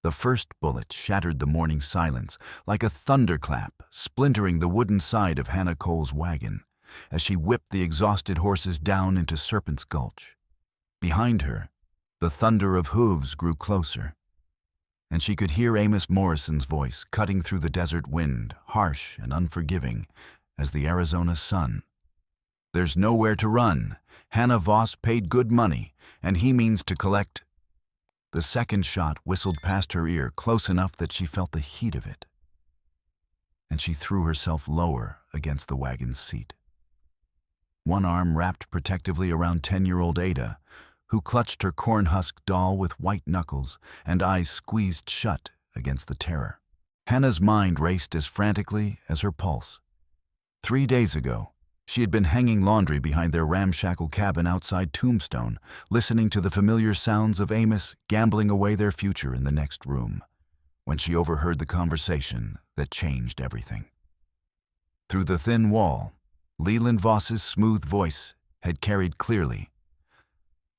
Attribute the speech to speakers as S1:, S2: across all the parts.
S1: The first bullet shattered the morning silence like a thunderclap, splintering the wooden side of Hannah Cole's wagon as she whipped the exhausted horses down into Serpent's Gulch. Behind her, the thunder of hooves grew closer, and she could hear Amos Morrison's voice cutting through the desert wind, harsh and unforgiving as the Arizona sun. "There's nowhere to run. Hannah Voss paid good money, and he means to collect." The second shot whistled past her ear close enough that she felt the heat of it, and she threw herself lower against the wagon's seat. One arm wrapped protectively around 10-year-old Ada, who clutched her corn-husk doll with white knuckles and eyes squeezed shut against the terror. Hannah's mind raced as frantically as her pulse. 3 days ago, she had been hanging laundry behind their ramshackle cabin outside Tombstone, listening to the familiar sounds of Amos gambling away their future in the next room, when she overheard the conversation that changed everything. Through the thin wall, Leland Voss's smooth voice had carried clearly,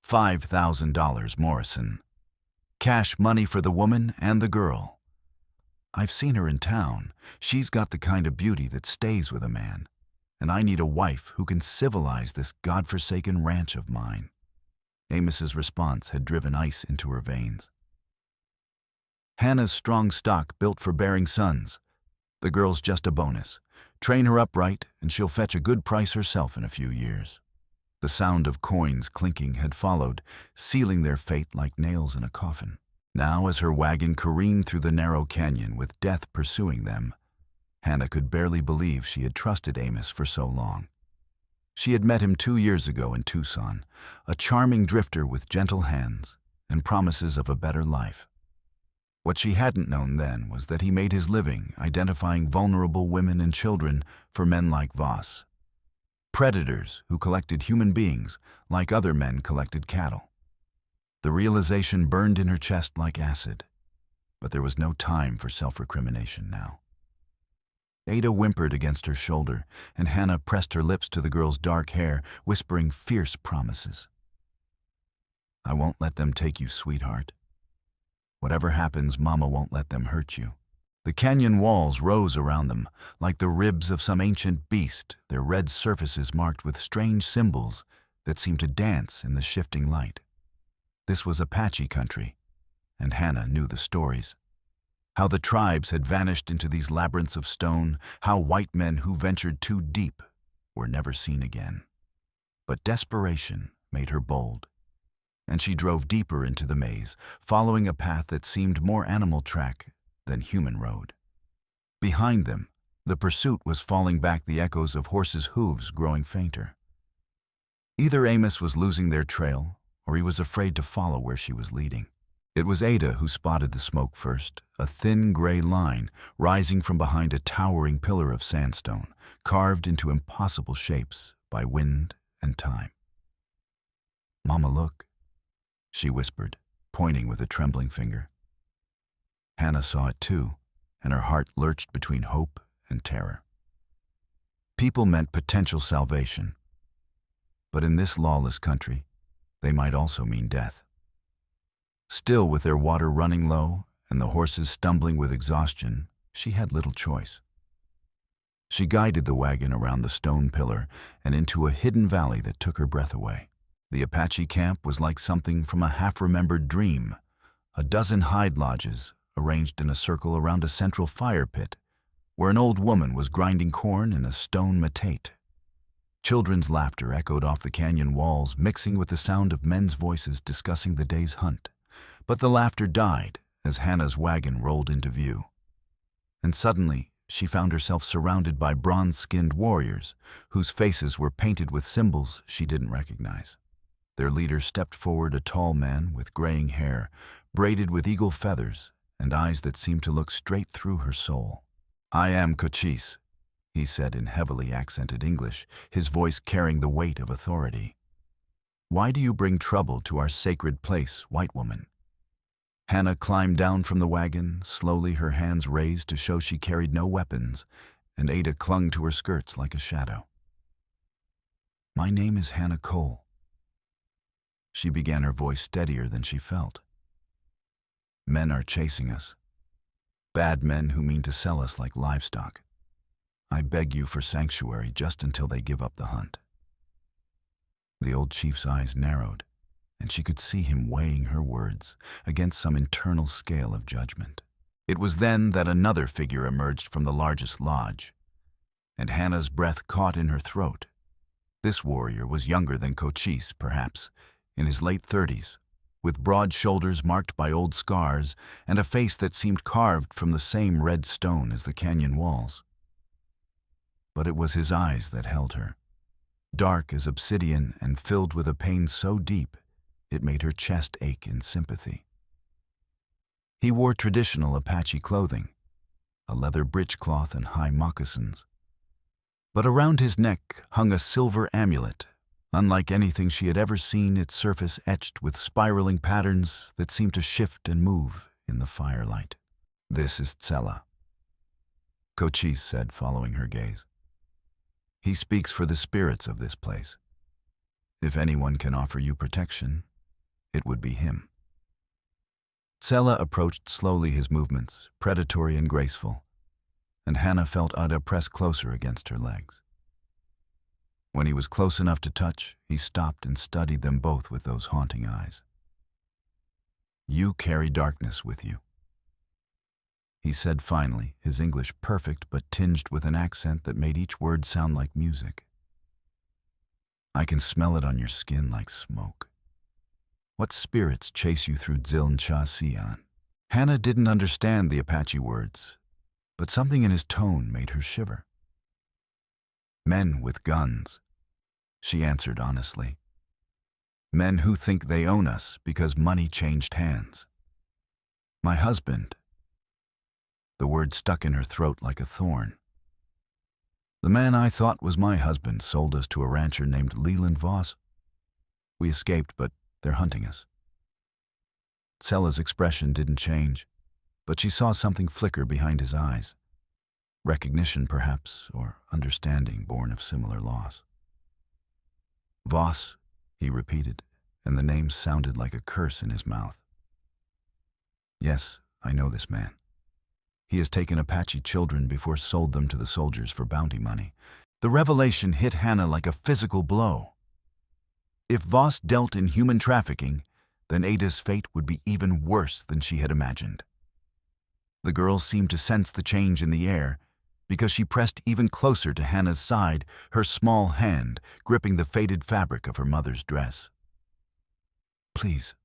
S1: $5,000, Morrison. Cash money for the woman and the girl. I've seen her in town. She's got the kind of beauty that stays with a man. And I need a wife who can civilize this godforsaken ranch of mine. Amos's response had driven ice into her veins. Hannah's strong stock built for bearing sons. The girl's just a bonus. Train her up right, and she'll fetch a good price herself in a few years. The sound of coins clinking had followed, sealing their fate like nails in a coffin. Now, as her wagon careened through the narrow canyon with death pursuing them, Hannah could barely believe she had trusted Amos for so long. She had met him 2 years ago in Tucson, a charming drifter with gentle hands and promises of a better life. What she hadn't known then was that he made his living identifying vulnerable women and children for men like Voss. Predators who collected human beings like other men collected cattle. The realization burned in her chest like acid, but there was no time for self-recrimination now. Ada whimpered against her shoulder, and Hannah pressed her lips to the girl's dark hair, whispering fierce promises. "I won't let them take you, sweetheart. Whatever happens, Mama won't let them hurt you." The canyon walls rose around them, like the ribs of some ancient beast, their red surfaces marked with strange symbols that seemed to dance in the shifting light. This was Apache country, and Hannah knew the stories. How the tribes had vanished into these labyrinths of stone, how white men who ventured too deep were never seen again. But desperation made her bold, and she drove deeper into the maze, following a path that seemed more animal track than human road. Behind them, the pursuit was falling back, the echoes of horses' hooves growing fainter. Either Amos was losing their trail, or he was afraid to follow where she was leading. It was Ada who spotted the smoke first, a thin gray line rising from behind a towering pillar of sandstone, carved into impossible shapes by wind and time. "Mama, look," she whispered, pointing with a trembling finger. Hannah saw it too, and her heart lurched between hope and terror. People meant potential salvation, but in this lawless country, they might also mean death. Still, with their water running low and the horses stumbling with exhaustion, she had little choice. She guided the wagon around the stone pillar and into a hidden valley that took her breath away. The Apache camp was like something from a half-remembered dream, a dozen hide lodges arranged in a circle around a central fire pit, where an old woman was grinding corn in a stone matate. Children's laughter echoed off the canyon walls, mixing with the sound of men's voices discussing the day's hunt. But the laughter died as Hannah's wagon rolled into view. And suddenly, she found herself surrounded by bronze-skinned warriors, whose faces were painted with symbols she didn't recognize. Their leader stepped forward, a tall man with graying hair, braided with eagle feathers, and eyes that seemed to look straight through her soul. "I am Cochise," he said in heavily accented English, his voice carrying the weight of authority. "Why do you bring trouble to our sacred place, white woman?" Hannah climbed down from the wagon, slowly, her hands raised to show she carried no weapons, and Ada clung to her skirts like a shadow. "My name is Hannah Cole." She began, her voice steadier than she felt. Men are chasing us. Bad men who mean to sell us like livestock. I beg you for sanctuary just until they give up the hunt." The old chief's eyes narrowed, and she could see him weighing her words against some internal scale of judgment. It was then that another figure emerged from the largest lodge, and Hannah's breath caught in her throat. This warrior was younger than Cochise, perhaps, in his late 30s, with broad shoulders marked by old scars and a face that seemed carved from the same red stone as the canyon walls. But it was his eyes that held her, dark as obsidian and filled with a pain so deep it made her chest ache in sympathy. He wore traditional Apache clothing, a leather breechcloth and high moccasins. But around his neck hung a silver amulet, unlike anything she had ever seen, its surface etched with spiraling patterns that seemed to shift and move in the firelight. "This is Tsela," Cochise said, following her gaze. "He speaks for the spirits of this place. If anyone can offer you protection, it would be him." Tsela approached slowly, his movements predatory and graceful, and Hannah felt Ada press closer against her legs. When he was close enough to touch, he stopped and studied them both with those haunting eyes. "You carry darkness with you," he said finally, his English perfect but tinged with an accent that made each word sound like music. "I can smell it on your skin like smoke. What spirits chase you through Ziln Cha Sian?" Hannah didn't understand the Apache words, but something in his tone made her shiver. "Men with guns," she answered honestly. "Men who think they own us because money changed hands. My husband." The word stuck in her throat like a thorn. "The man I thought was my husband sold us to a rancher named Leland Voss. We escaped, but they're hunting us." Tsela's expression didn't change, but she saw something flicker behind his eyes. Recognition, perhaps, or understanding born of similar loss. "Voss," he repeated, and the name sounded like a curse in his mouth. "Yes, I know this man. He has taken Apache children before sold them to the soldiers for bounty money." The revelation hit Hannah like a physical blow. If Voss dealt in human trafficking, then Ada's fate would be even worse than she had imagined. The girl seemed to sense the change in the air, because she pressed even closer to Hannah's side, her small hand gripping the faded fabric of her mother's dress. "Please,"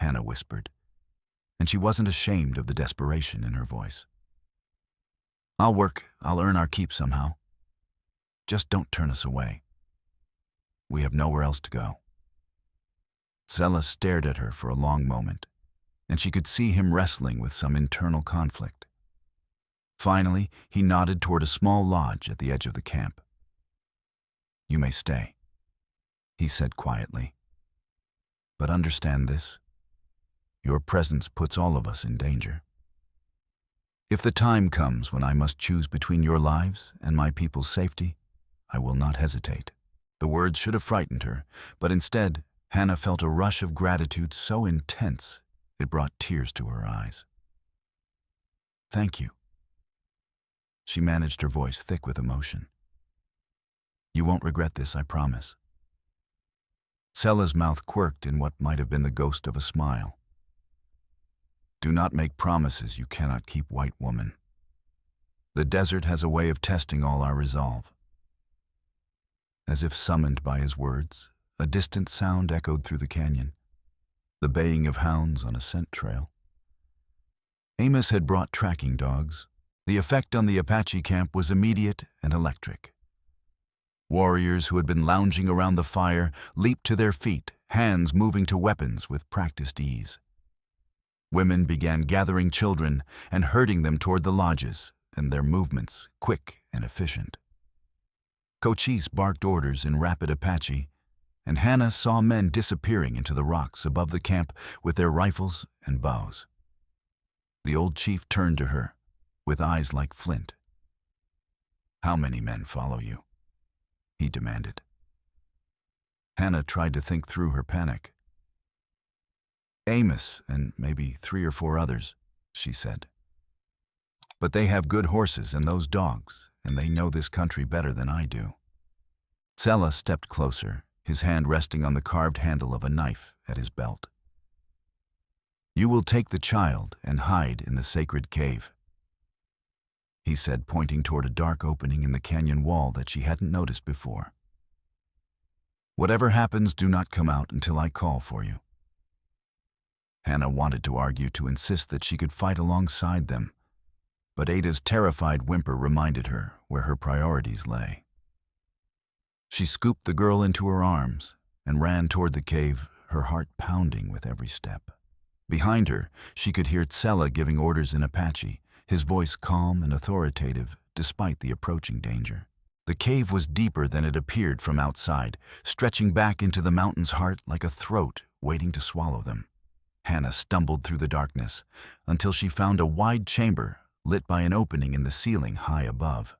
S1: Hannah whispered, and she wasn't ashamed of the desperation in her voice. "I'll work, I'll earn our keep somehow. Just don't turn us away. We have nowhere else to go." Tsela stared at her for a long moment, and she could see him wrestling with some internal conflict. Finally, he nodded toward a small lodge at the edge of the camp. "You may stay," he said quietly. "But understand this. Your presence puts all of us in danger. If the time comes when I must choose between your lives and my people's safety, I will not hesitate." The words should have frightened her, but instead, Hannah felt a rush of gratitude so intense it brought tears to her eyes. "Thank you." She managed her voice thick with emotion. "You won't regret this, I promise." Tsela's mouth quirked in what might have been the ghost of a smile. "Do not make promises you cannot keep, white woman. The desert has a way of testing all our resolve." As if summoned by his words, a distant sound echoed through the canyon, the baying of hounds on a scent trail. Amos had brought tracking dogs. The effect on the Apache camp was immediate and electric. Warriors who had been lounging around the fire leaped to their feet, hands moving to weapons with practiced ease. Women began gathering children and herding them toward the lodges, and their movements quick and efficient. Cochise barked orders in rapid Apache, and Hannah saw men disappearing into the rocks above the camp with their rifles and bows. The old chief turned to her, with eyes like flint. "How many men follow you?" he demanded. Hannah tried to think through her panic. Amos and maybe 3 or 4 others, she said. But they have good horses and those dogs, and they know this country better than I do. Tsela stepped closer, his hand resting on the carved handle of a knife at his belt. You will take the child and hide in the sacred cave, he said, pointing toward a dark opening in the canyon wall that she hadn't noticed before. Whatever happens, do not come out until I call for you. Hannah wanted to argue, to insist that she could fight alongside them, but Ada's terrified whimper reminded her where her priorities lay. She scooped the girl into her arms and ran toward the cave, her heart pounding with every step. Behind her, she could hear Tsela giving orders in Apache, his voice calm and authoritative despite the approaching danger. The cave was deeper than it appeared from outside, stretching back into the mountain's heart like a throat waiting to swallow them. Hannah stumbled through the darkness until she found a wide chamber lit by an opening in the ceiling high above.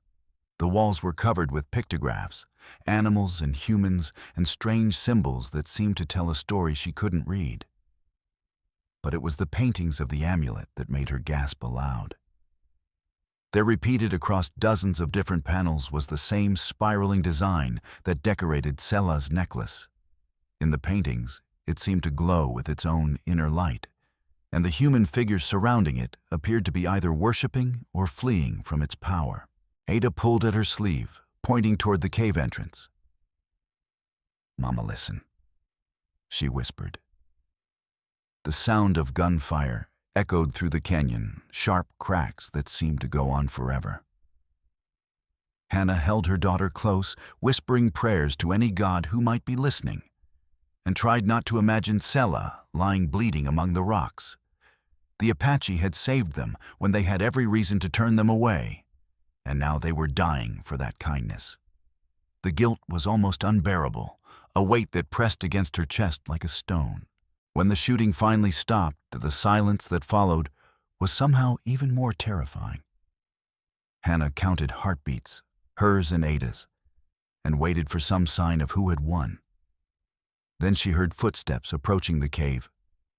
S1: The walls were covered with pictographs, animals and humans, and strange symbols that seemed to tell a story she couldn't read. But it was the paintings of the amulet that made her gasp aloud. There, repeated across dozens of different panels, was the same spiraling design that decorated Tsela's necklace. In the paintings, it seemed to glow with its own inner light, and the human figures surrounding it appeared to be either worshipping or fleeing from its power. Ada pulled at her sleeve, pointing toward the cave entrance. "Mama, listen," she whispered. The sound of gunfire echoed through the canyon, sharp cracks that seemed to go on forever. Hannah held her daughter close, whispering prayers to any god who might be listening, and tried not to imagine Tsela lying bleeding among the rocks. The Apache had saved them when they had every reason to turn them away, and now they were dying for that kindness. The guilt was almost unbearable, a weight that pressed against her chest like a stone. When the shooting finally stopped, the silence that followed was somehow even more terrifying. Hannah counted heartbeats, hers and Ada's, and waited for some sign of who had won. Then she heard footsteps approaching the cave,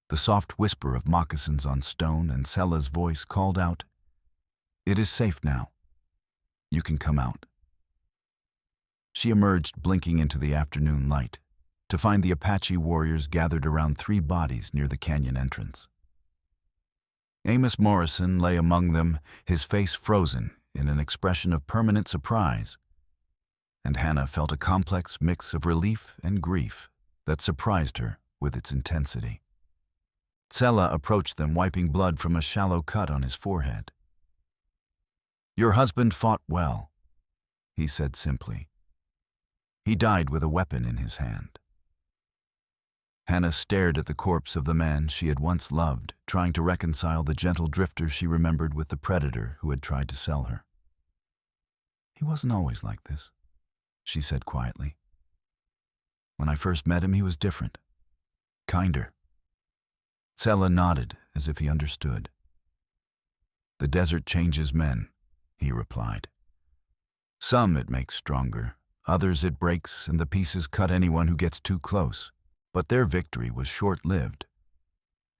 S1: the soft whisper of moccasins on stone, and Tsela's voice called out, "It is safe now. You can come out." She emerged, blinking into the afternoon light, to find the Apache warriors gathered around 3 bodies near the canyon entrance. Amos Morrison lay among them, his face frozen in an expression of permanent surprise, and Hannah felt a complex mix of relief and grief that surprised her with its intensity. Tsela approached them, wiping blood from a shallow cut on his forehead. "Your husband fought well," he said simply. "He died with a weapon in his hand." Hannah stared at the corpse of the man she had once loved, trying to reconcile the gentle drifter she remembered with the predator who had tried to sell her. "He wasn't always like this," she said quietly. "When I first met him, he was different, kinder." Tsela nodded as if he understood. "The desert changes men," he replied. "Some it makes stronger, others it breaks, and the pieces cut anyone who gets too close. But their victory was short-lived.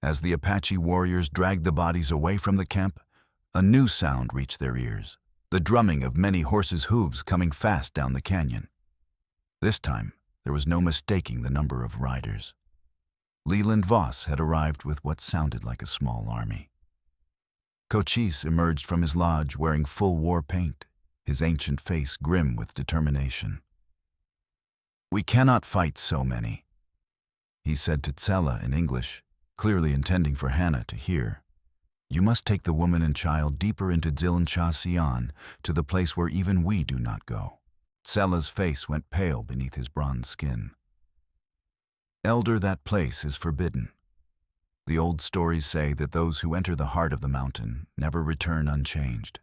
S1: As the Apache warriors dragged the bodies away from the camp, a new sound reached their ears, the drumming of many horses' hooves coming fast down the canyon. This time, there was no mistaking the number of riders. Leland Voss had arrived with what sounded like a small army. Cochise emerged from his lodge wearing full war paint, his ancient face grim with determination. "We cannot fight so many," he said to Tsela in English, clearly intending for Hannah to hear. "You must take the woman and child deeper into Xian, to the place where even we do not go." Tsela's face went pale beneath his bronze skin. "Elder, that place is forbidden. The old stories say that those who enter the heart of the mountain never return unchanged."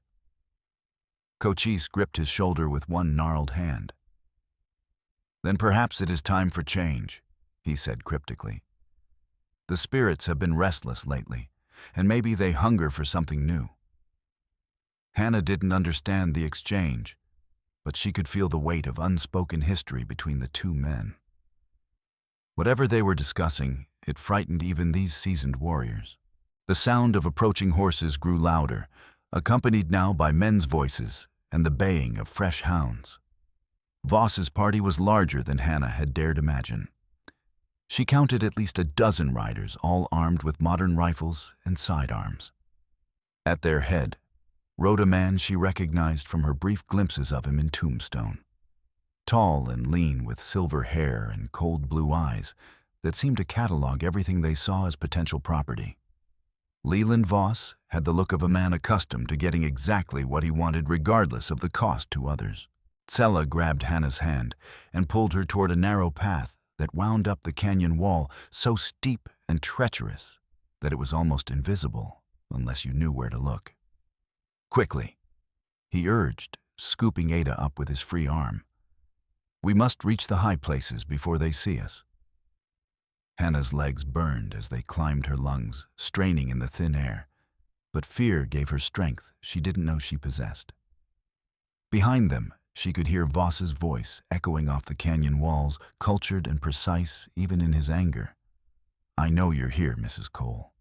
S1: Cochise gripped his shoulder with one gnarled hand. "Then perhaps it is time for change," he said cryptically. "The spirits have been restless lately, and maybe they hunger for something new." Hannah didn't understand the exchange, but she could feel the weight of unspoken history between the 2 men. Whatever they were discussing, it frightened even these seasoned warriors. The sound of approaching horses grew louder, accompanied now by men's voices and the baying of fresh hounds. Voss's party was larger than Hannah had dared imagine. She counted at least a dozen riders, all armed with modern rifles and sidearms. At their head rode a man she recognized from her brief glimpses of him in Tombstone. Tall and lean, with silver hair and cold blue eyes that seemed to catalog everything they saw as potential property. Leland Voss had the look of a man accustomed to getting exactly what he wanted regardless of the cost to others. Tsela grabbed Hannah's hand and pulled her toward a narrow path that wound up the canyon wall, so steep and treacherous that it was almost invisible unless you knew where to look. "Quickly," he urged, scooping Ada up with his free arm. "We must reach the high places before they see us." Hannah's legs burned as they climbed her lungs, straining in the thin air, but fear gave her strength she didn't know she possessed. Behind them, she could hear Voss's voice echoing off the canyon walls, cultured and precise even in his anger. "I know you're here, Mrs. Cole.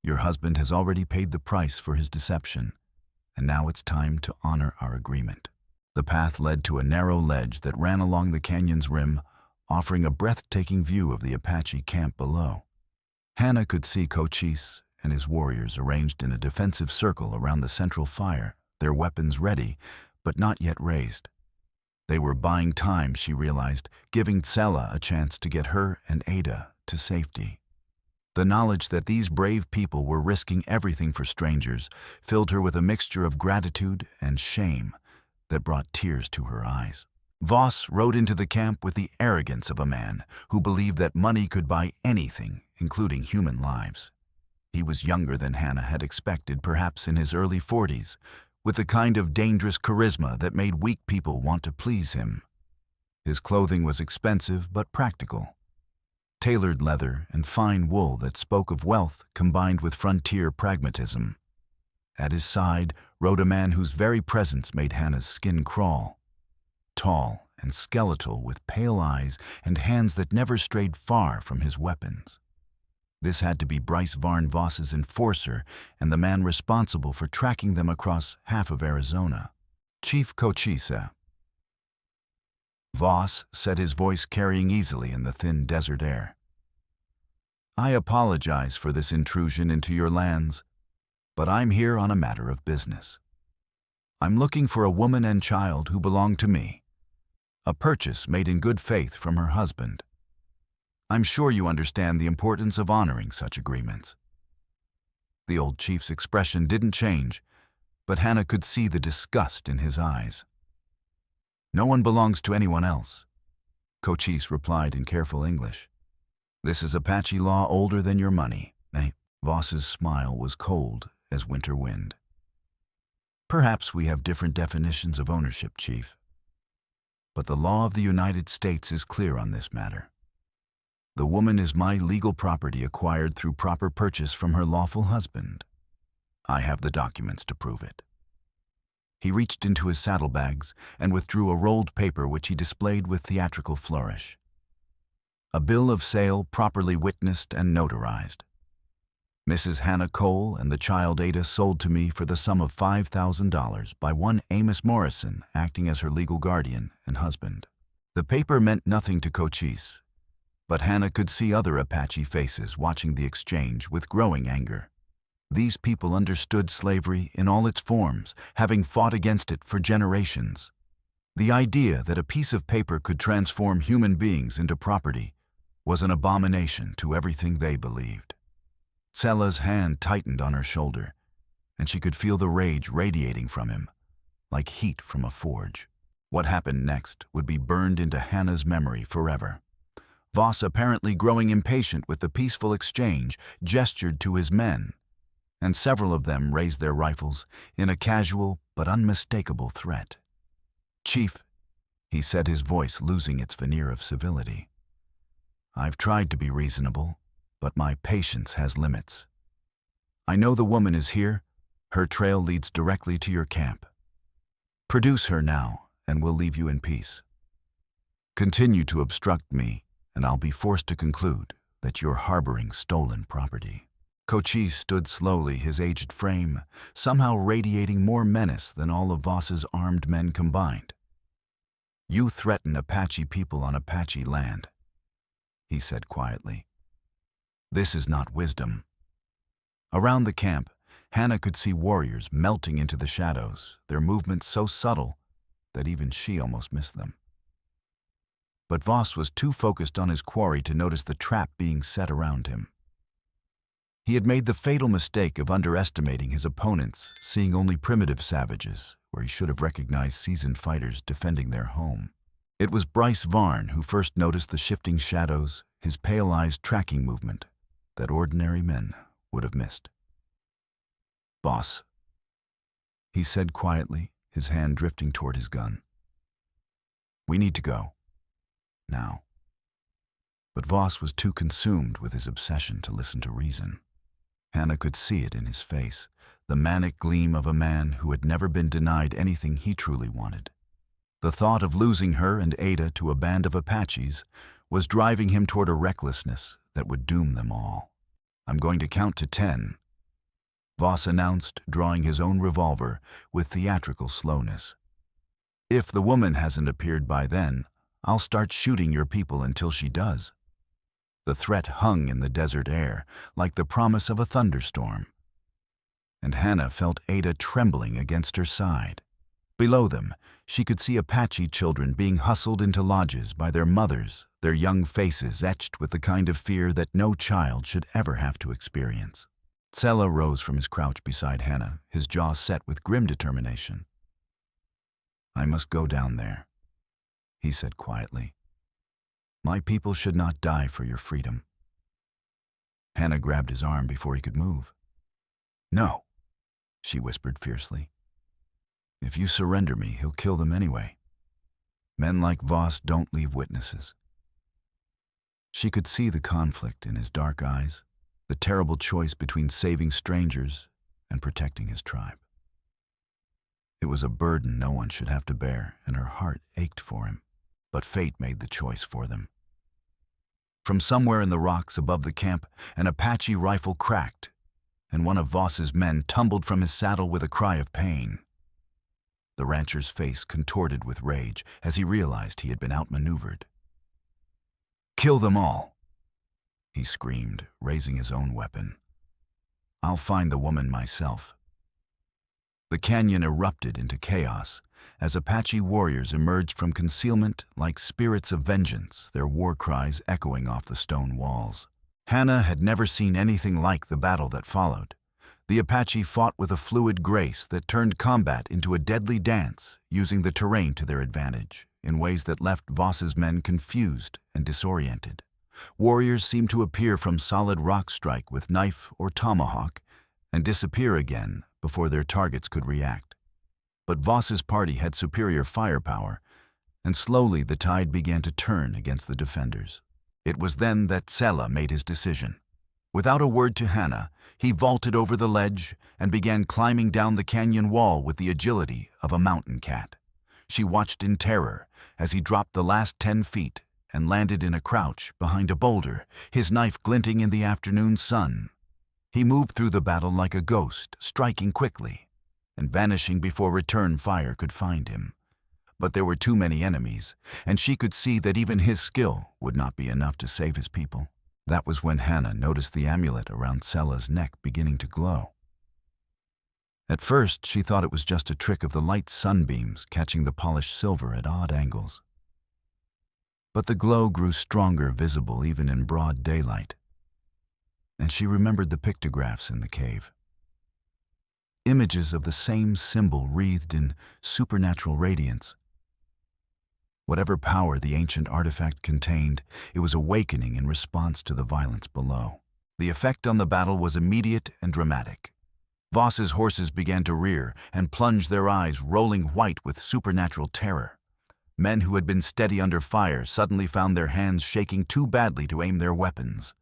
S1: Your husband has already paid the price for his deception, and now it's time to honor our agreement." The path led to a narrow ledge that ran along the canyon's rim, offering a breathtaking view of the Apache camp below. Hannah could see Cochise and his warriors arranged in a defensive circle around the central fire, their weapons ready, but not yet raised. They were buying time, she realized, giving Tsela a chance to get her and Ada to safety. The knowledge that these brave people were risking everything for strangers filled her with a mixture of gratitude and shame that brought tears to her eyes. Voss rode into the camp with the arrogance of a man who believed that money could buy anything, including human lives. He was younger than Hannah had expected, perhaps in his early 40s, with the kind of dangerous charisma that made weak people want to please him. His clothing was expensive but practical. Tailored leather and fine wool that spoke of wealth combined with frontier pragmatism. At his side rode a man whose very presence made Hannah's skin crawl. Tall and skeletal, with pale eyes and hands that never strayed far from his weapons. This had to be Bryce Varn Voss's enforcer and the man responsible for tracking them across half of Arizona. "Chief Cochise." Voss said, his voice carrying easily in the thin desert air. "I apologize for this intrusion into your lands, but I'm here on a matter of business. I'm looking for a woman and child who belong to me, a purchase made in good faith from her husband. I'm sure you understand the importance of honoring such agreements." The old chief's expression didn't change, but Hannah could see the disgust in his eyes. "No one belongs to anyone else," Cochise replied in careful English. "This is Apache law older than your money." Voss's smile was cold as winter wind. "Perhaps we have different definitions of ownership, Chief. But the law of the United States is clear on this matter. The woman is my legal property acquired through proper purchase from her lawful husband. I have the documents to prove it." He reached into his saddlebags and withdrew a rolled paper which he displayed with theatrical flourish. A bill of sale properly witnessed and notarized. "Mrs. Hannah Cole and the child Ada sold to me for the sum of $5,000 by one Amos Morrison, acting as her legal guardian and husband." The paper meant nothing to Cochise, but Hannah could see other Apache faces watching the exchange with growing anger. These people understood slavery in all its forms, having fought against it for generations. The idea that a piece of paper could transform human beings into property was an abomination to everything they believed. Tsela's hand tightened on her shoulder, and she could feel the rage radiating from him, like heat from a forge. What happened next would be burned into Hannah's memory forever. Voss, apparently growing impatient with the peaceful exchange, gestured to his men, and several of them raised their rifles in a casual but unmistakable threat. "Chief," he said, his voice losing its veneer of civility, "I've tried to be reasonable, but my patience has limits. I know the woman is here. Her trail leads directly to your camp. Produce her now, and we'll leave you in peace. Continue to obstruct me, and I'll be forced to conclude that you're harboring stolen property." Cochise stood slowly, his aged frame somehow radiating more menace than all of Voss's armed men combined. "You threaten Apache people on Apache land," he said quietly. "This is not wisdom." Around the camp, Hannah could see warriors melting into the shadows, their movements so subtle that even she almost missed them. But Voss was too focused on his quarry to notice the trap being set around him. He had made the fatal mistake of underestimating his opponents, seeing only primitive savages, where he should have recognized seasoned fighters defending their home. It was Bryce Varn who first noticed the shifting shadows, his pale eyes tracking movement that ordinary men would have missed. "Boss," he said quietly, his hand drifting toward his gun. "We need to go. Now." But Voss was too consumed with his obsession to listen to reason. Hannah could see it in his face, the manic gleam of a man who had never been denied anything he truly wanted. The thought of losing her and Ada to a band of Apaches was driving him toward a recklessness that would doom them all. "I'm going to count to 10, Voss announced, drawing his own revolver with theatrical slowness. "If the woman hasn't appeared by then, I'll start shooting your people until she does." The threat hung in the desert air, like the promise of a thunderstorm. And Hannah felt Ada trembling against her side. Below them, she could see Apache children being hustled into lodges by their mothers, their young faces etched with the kind of fear that no child should ever have to experience. Tsela rose from his crouch beside Hannah, his jaw set with grim determination. "I must go down there," he said quietly. "My people should not die for your freedom." Hannah grabbed his arm before he could move. "No," she whispered fiercely. "If you surrender me, he'll kill them anyway. Men like Voss don't leave witnesses." She could see the conflict in his dark eyes, the terrible choice between saving strangers and protecting his tribe. It was a burden no one should have to bear, and her heart ached for him, but fate made the choice for them. From somewhere in the rocks above the camp, an Apache rifle cracked, and one of Voss's men tumbled from his saddle with a cry of pain. The rancher's face contorted with rage as he realized he had been outmaneuvered. "Kill them all," he screamed, raising his own weapon. "I'll find the woman myself." The canyon erupted into chaos as Apache warriors emerged from concealment like spirits of vengeance, their war cries echoing off the stone walls. Hannah had never seen anything like the battle that followed. The Apache fought with a fluid grace that turned combat into a deadly dance, using the terrain to their advantage, in ways that left Voss's men confused and disoriented. Warriors seemed to appear from solid rock strike with knife or tomahawk and disappear again before their targets could react. But Voss's party had superior firepower, and slowly the tide began to turn against the defenders. It was then that Tsela made his decision. Without a word to Hannah, he vaulted over the ledge and began climbing down the canyon wall with the agility of a mountain cat. She watched in terror as he dropped the last 10 feet and landed in a crouch behind a boulder, his knife glinting in the afternoon sun. He moved through the battle like a ghost, striking quickly and vanishing before return fire could find him. But there were too many enemies, and she could see that even his skill would not be enough to save his people. That was when Hannah noticed the amulet around Tsela's neck beginning to glow. At first, she thought it was just a trick of the light sunbeams catching the polished silver at odd angles. But the glow grew stronger, visible even in broad daylight. And she remembered the pictographs in the cave. Images of the same symbol wreathed in supernatural radiance. Whatever power the ancient artifact contained, it was awakening in response to the violence below. The effect on the battle was immediate and dramatic. Voss's horses began to rear and plunge, their eyes rolling white with supernatural terror. Men who had been steady under fire suddenly found their hands shaking too badly to aim their weapons.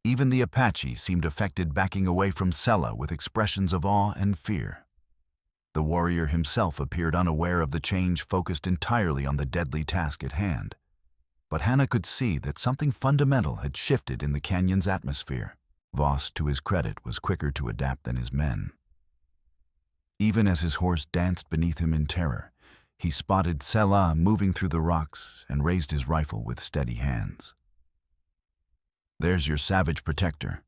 S1: Even the Apache seemed affected, backing away from Tsela with expressions of awe and fear. The warrior himself appeared unaware of the change, focused entirely on the deadly task at hand. But Hannah could see that something fundamental had shifted in the canyon's atmosphere. Voss, to his credit, was quicker to adapt than his men. Even as his horse danced beneath him in terror, he spotted Tsela moving through the rocks and raised his rifle with steady hands. "There's your savage protector,"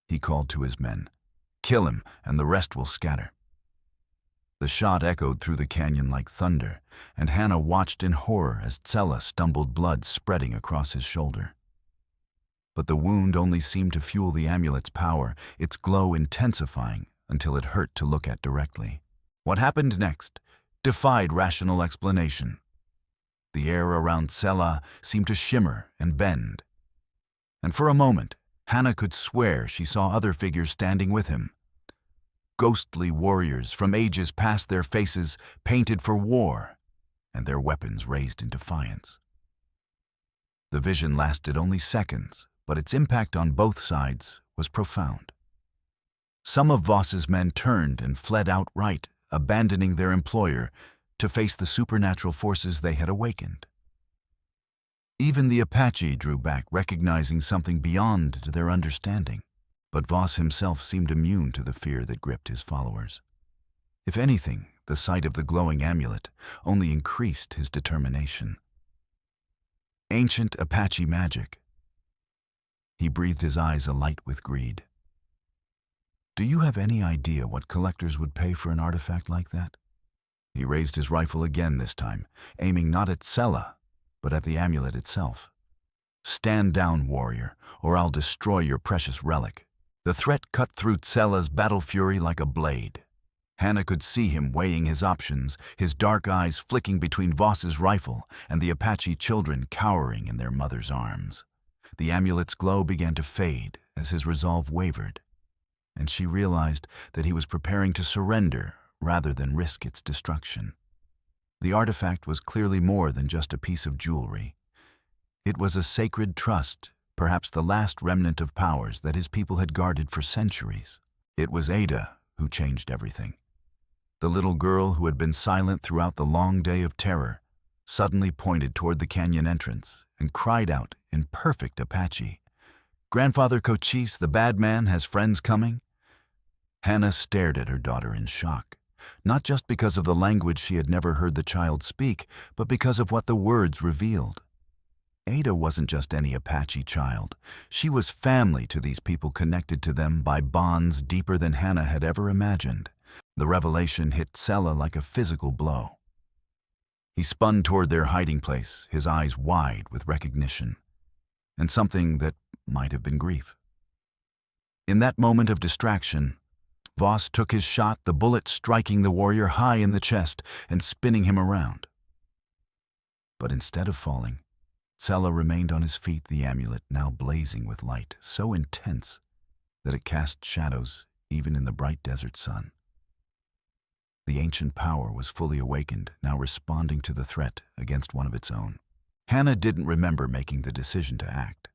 S1: he called to his men. "Kill him, and the rest will scatter." The shot echoed through the canyon like thunder, and Hannah watched in horror as Tsela stumbled, blood spreading across his shoulder. But the wound only seemed to fuel the amulet's power, its glow intensifying until it hurt to look at directly. What happened next defied rational explanation. The air around Tsela seemed to shimmer and bend, and for a moment, Hannah could swear she saw other figures standing with him. Ghostly warriors from ages past, their faces painted for war, and their weapons raised in defiance. The vision lasted only seconds, but its impact on both sides was profound. Some of Voss's men turned and fled outright, abandoning their employer to face the supernatural forces they had awakened. Even the Apache drew back, recognizing something beyond their understanding. But Voss himself seemed immune to the fear that gripped his followers. If anything, the sight of the glowing amulet only increased his determination. Ancient Apache magic. He breathed, his eyes alight with greed. "Do you have any idea what collectors would pay for an artifact like that?" He raised his rifle again this time, aiming not at Tsela, but at the amulet itself. "Stand down, warrior, or I'll destroy your precious relic." The threat cut through Tsela's battle fury like a blade. Hannah could see him weighing his options, his dark eyes flicking between Voss's rifle and the Apache children cowering in their mother's arms. The amulet's glow began to fade as his resolve wavered, and she realized that he was preparing to surrender rather than risk its destruction. The artifact was clearly more than just a piece of jewelry. It was a sacred trust, perhaps the last remnant of powers that his people had guarded for centuries. It was Ada who changed everything. The little girl who had been silent throughout the long day of terror suddenly pointed toward the canyon entrance and cried out in perfect Apache, "Grandfather Cochise, the bad man, has friends coming?" Hannah stared at her daughter in shock, not just because of the language she had never heard the child speak, but because of what the words revealed. Ada wasn't just any Apache child. She was family to these people, connected to them by bonds deeper than Hannah had ever imagined. The revelation hit Tsela like a physical blow. He spun toward their hiding place, his eyes wide with recognition, and something that might have been grief. In that moment of distraction, Voss took his shot, the bullet striking the warrior high in the chest and spinning him around. But instead of falling, Tsela remained on his feet, the amulet now blazing with light, so intense that it cast shadows even in the bright desert sun. The ancient power was fully awakened, now responding to the threat against one of its own. Hannah didn't remember making the decision to act.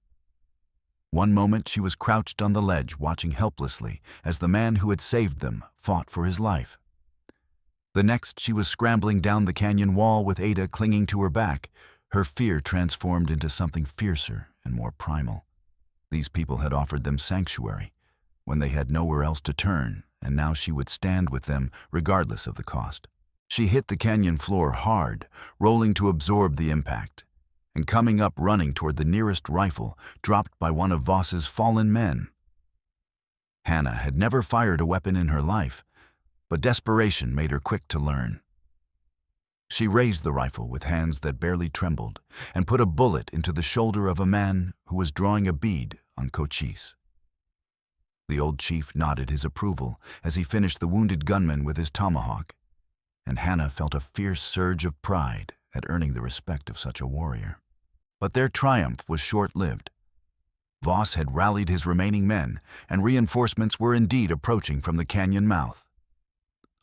S1: One moment she was crouched on the ledge, watching helplessly as the man who had saved them fought for his life. The next, she was scrambling down the canyon wall with Ada clinging to her back, her fear transformed into something fiercer and more primal. These people had offered them sanctuary when they had nowhere else to turn, and now she would stand with them regardless of the cost. She hit the canyon floor hard, rolling to absorb the impact, and coming up running toward the nearest rifle dropped by one of Voss's fallen men. Hannah had never fired a weapon in her life, but desperation made her quick to learn. She raised the rifle with hands that barely trembled and put a bullet into the shoulder of a man who was drawing a bead on Cochise. The old chief nodded his approval as he finished the wounded gunman with his tomahawk, and Hannah felt a fierce surge of pride at earning the respect of such a warrior. But their triumph was short-lived. Voss had rallied his remaining men, and reinforcements were indeed approaching from the canyon mouth.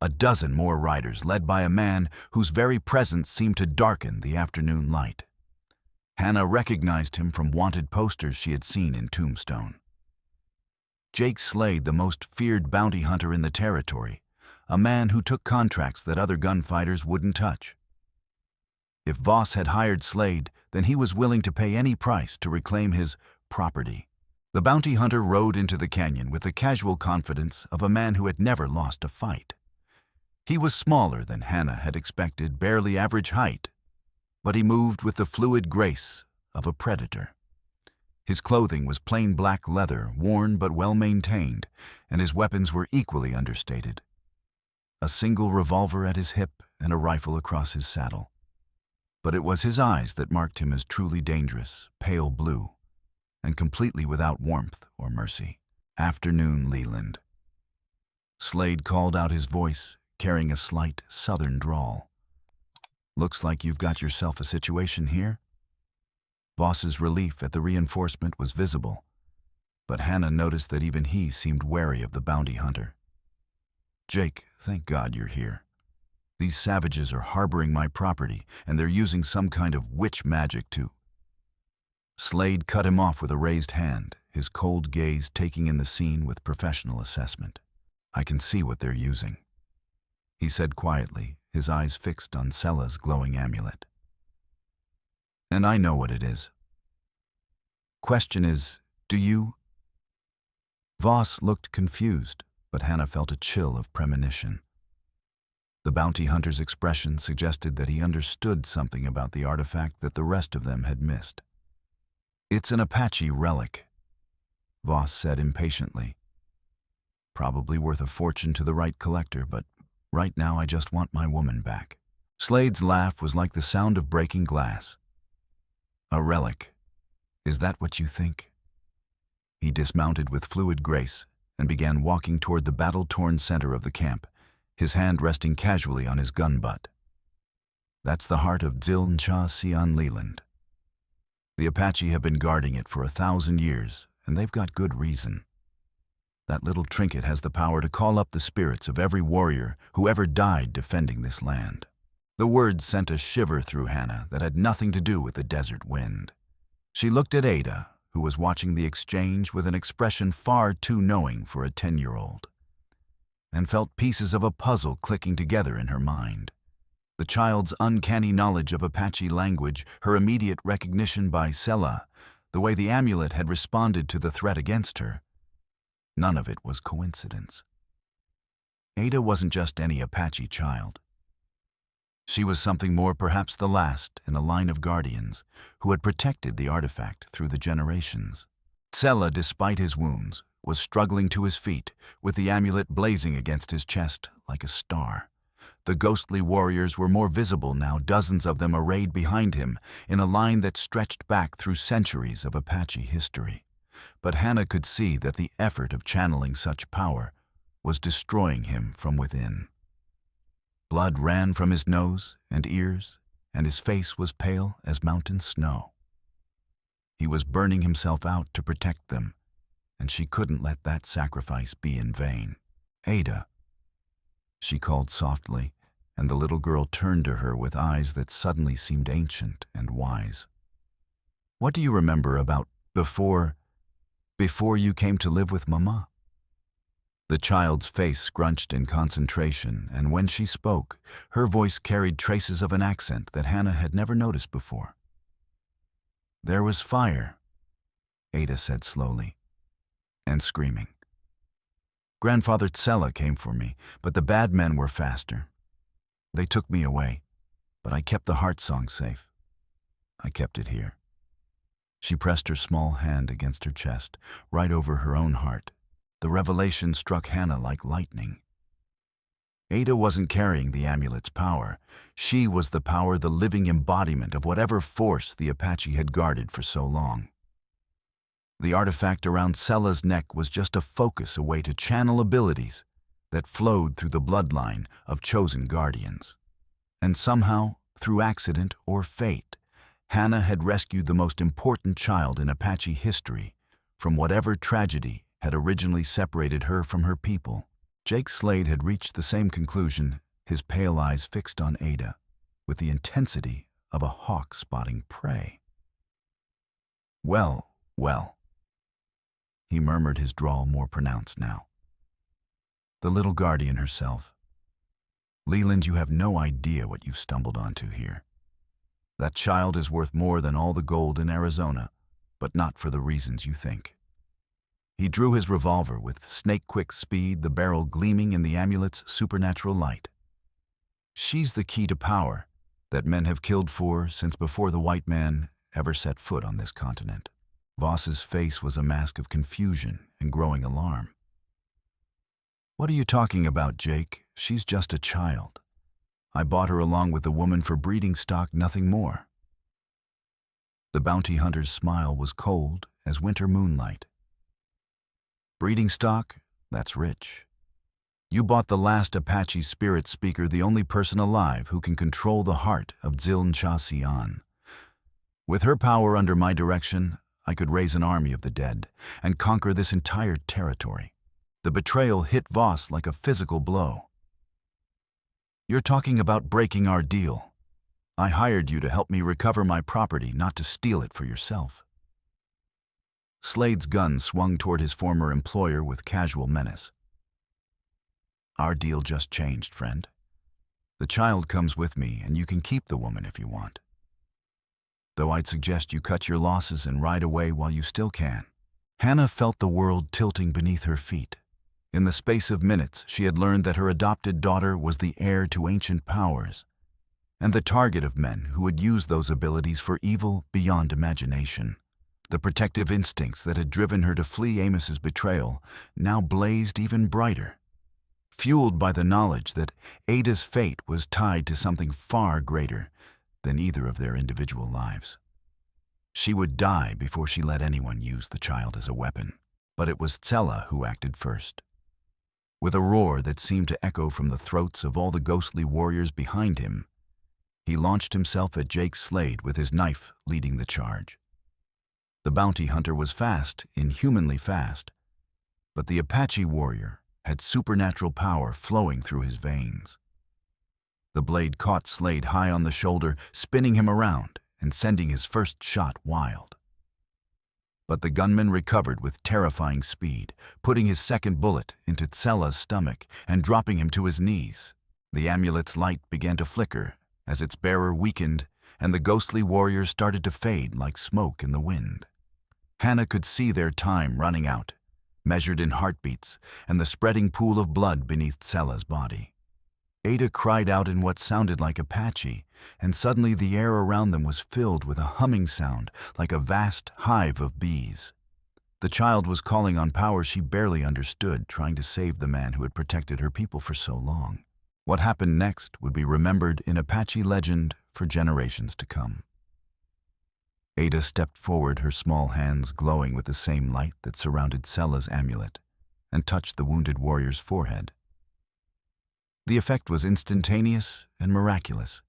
S1: A dozen more riders, led by a man whose very presence seemed to darken the afternoon light. Hannah recognized him from wanted posters she had seen in Tombstone. Jake Slade, the most feared bounty hunter in the territory, a man who took contracts that other gunfighters wouldn't touch. If Voss had hired Slade, then he was willing to pay any price to reclaim his property. The bounty hunter rode into the canyon with the casual confidence of a man who had never lost a fight. He was smaller than Hannah had expected, barely average height, but he moved with the fluid grace of a predator. His clothing was plain black leather, worn but well-maintained, and his weapons were equally understated. A single revolver at his hip and a rifle across his saddle. But it was his eyes that marked him as truly dangerous, pale blue, and completely without warmth or mercy. "Afternoon, Leland." Slade called out his voice, carrying a slight southern drawl. "Looks like you've got yourself a situation here." Voss's relief at the reinforcement was visible, but Hannah noticed that even he seemed wary of the bounty hunter. "Jake, thank God you're here. These savages are harboring my property, and they're using some kind of witch magic to—" Slade cut him off with a raised hand, his cold gaze taking in the scene with professional assessment. "I can see what they're using," he said quietly, his eyes fixed on Tsela's glowing amulet. "And I know what it is. Question is, do you—" Voss looked confused, but Hannah felt a chill of premonition. The bounty hunter's expression suggested that he understood something about the artifact that the rest of them had missed. "It's an Apache relic," Voss said impatiently. "Probably worth a fortune to the right collector, but right now I just want my woman back." Slade's laugh was like the sound of breaking glass. "A relic? Is that what you think?" He dismounted with fluid grace and began walking toward the battle-torn center of the camp, his hand resting casually on his gun butt. "That's the heart of Tsela Leland. The Apache have been guarding it for 1,000 years, and they've got good reason. That little trinket has the power to call up the spirits of every warrior who ever died defending this land." The words sent a shiver through Hannah that had nothing to do with the desert wind. She looked at Ada, who was watching the exchange with an expression far too knowing for a 10-year-old, and felt pieces of a puzzle clicking together in her mind. The child's uncanny knowledge of Apache language, her immediate recognition by Tsela, the way the amulet had responded to the threat against her. None of it was coincidence. Ada wasn't just any Apache child. She was something more, perhaps the last in a line of guardians who had protected the artifact through the generations. Tsela, despite his wounds, was struggling to his feet, with the amulet blazing against his chest like a star. The ghostly warriors were more visible now, dozens of them arrayed behind him, in a line that stretched back through centuries of Apache history. But Hannah could see that the effort of channeling such power was destroying him from within. Blood ran from his nose and ears, and his face was pale as mountain snow. He was burning himself out to protect them, and she couldn't let that sacrifice be in vain. "Ada," she called softly, and the little girl turned to her with eyes that suddenly seemed ancient and wise. "What do you remember about before you came to live with Mama?" The child's face scrunched in concentration, and when she spoke, her voice carried traces of an accent that Hannah had never noticed before. "There was fire," Ada said slowly, "and screaming. Grandfather Tsela came for me, but the bad men were faster. They took me away, but I kept the heart song safe. I kept it here." She pressed her small hand against her chest, right over her own heart. The revelation struck Hannah like lightning. Ada wasn't carrying the amulet's power. She was the power, the living embodiment of whatever force the Apache had guarded for so long. The artifact around Tsela's neck was just a focus, a way to channel abilities that flowed through the bloodline of chosen guardians. And somehow, through accident or fate, Hannah had rescued the most important child in Apache history from whatever tragedy had originally separated her from her people. Jake Slade had reached the same conclusion, his pale eyes fixed on Ada, with the intensity of a hawk spotting prey. "Well, well," he murmured, his drawl more pronounced now. "The little guardian herself. Leland, you have no idea what you've stumbled onto here. That child is worth more than all the gold in Arizona, but not for the reasons you think. He drew his revolver with snake-quick speed, the barrel gleaming in the amulet's supernatural light. She's the key to power that men have killed for since before the white man ever set foot on this continent. Voss's face was a mask of confusion and growing alarm. What are you talking about, Jake? She's just a child. I bought her along with the woman for breeding stock, nothing more. The bounty hunter's smile was cold as winter moonlight. Breeding stock? That's rich. You bought the last Apache spirit speaker, the only person alive who can control the heart of Tsela. With her power under my direction, I could raise an army of the dead and conquer this entire territory. The betrayal hit Voss like a physical blow. You're talking about breaking our deal. I hired you to help me recover my property, not to steal it for yourself. Slade's gun swung toward his former employer with casual menace. Our deal just changed, friend. The child comes with me, and you can keep the woman if you want. Though I'd suggest you cut your losses and ride away while you still can. Hannah felt the world tilting beneath her feet. In the space of minutes, she had learned that her adopted daughter was the heir to ancient powers, and the target of men who would use those abilities for evil beyond imagination. The protective instincts that had driven her to flee Amos's betrayal now blazed even brighter, fueled by the knowledge that Ada's fate was tied to something far greater than either of their individual lives. She would die before she let anyone use the child as a weapon, but it was Tsela who acted first. With a roar that seemed to echo from the throats of all the ghostly warriors behind him, he launched himself at Jake Slade with his knife leading the charge. The bounty hunter was fast, inhumanly fast, but the Apache warrior had supernatural power flowing through his veins. The blade caught Slade high on the shoulder, spinning him around and sending his first shot wild. But the gunman recovered with terrifying speed, putting his second bullet into Tsela's stomach and dropping him to his knees. The amulet's light began to flicker as its bearer weakened, and the ghostly warriors started to fade like smoke in the wind. Hannah could see their time running out, measured in heartbeats and the spreading pool of blood beneath Tsela's body. Ada cried out in what sounded like Apache, and suddenly the air around them was filled with a humming sound like a vast hive of bees. The child was calling on power she barely understood, trying to save the man who had protected her people for so long. What happened next would be remembered in Apache legend for generations to come. Ada stepped forward, her small hands glowing with the same light that surrounded Tsela's amulet, and touched the wounded warrior's forehead. The effect was instantaneous and miraculous.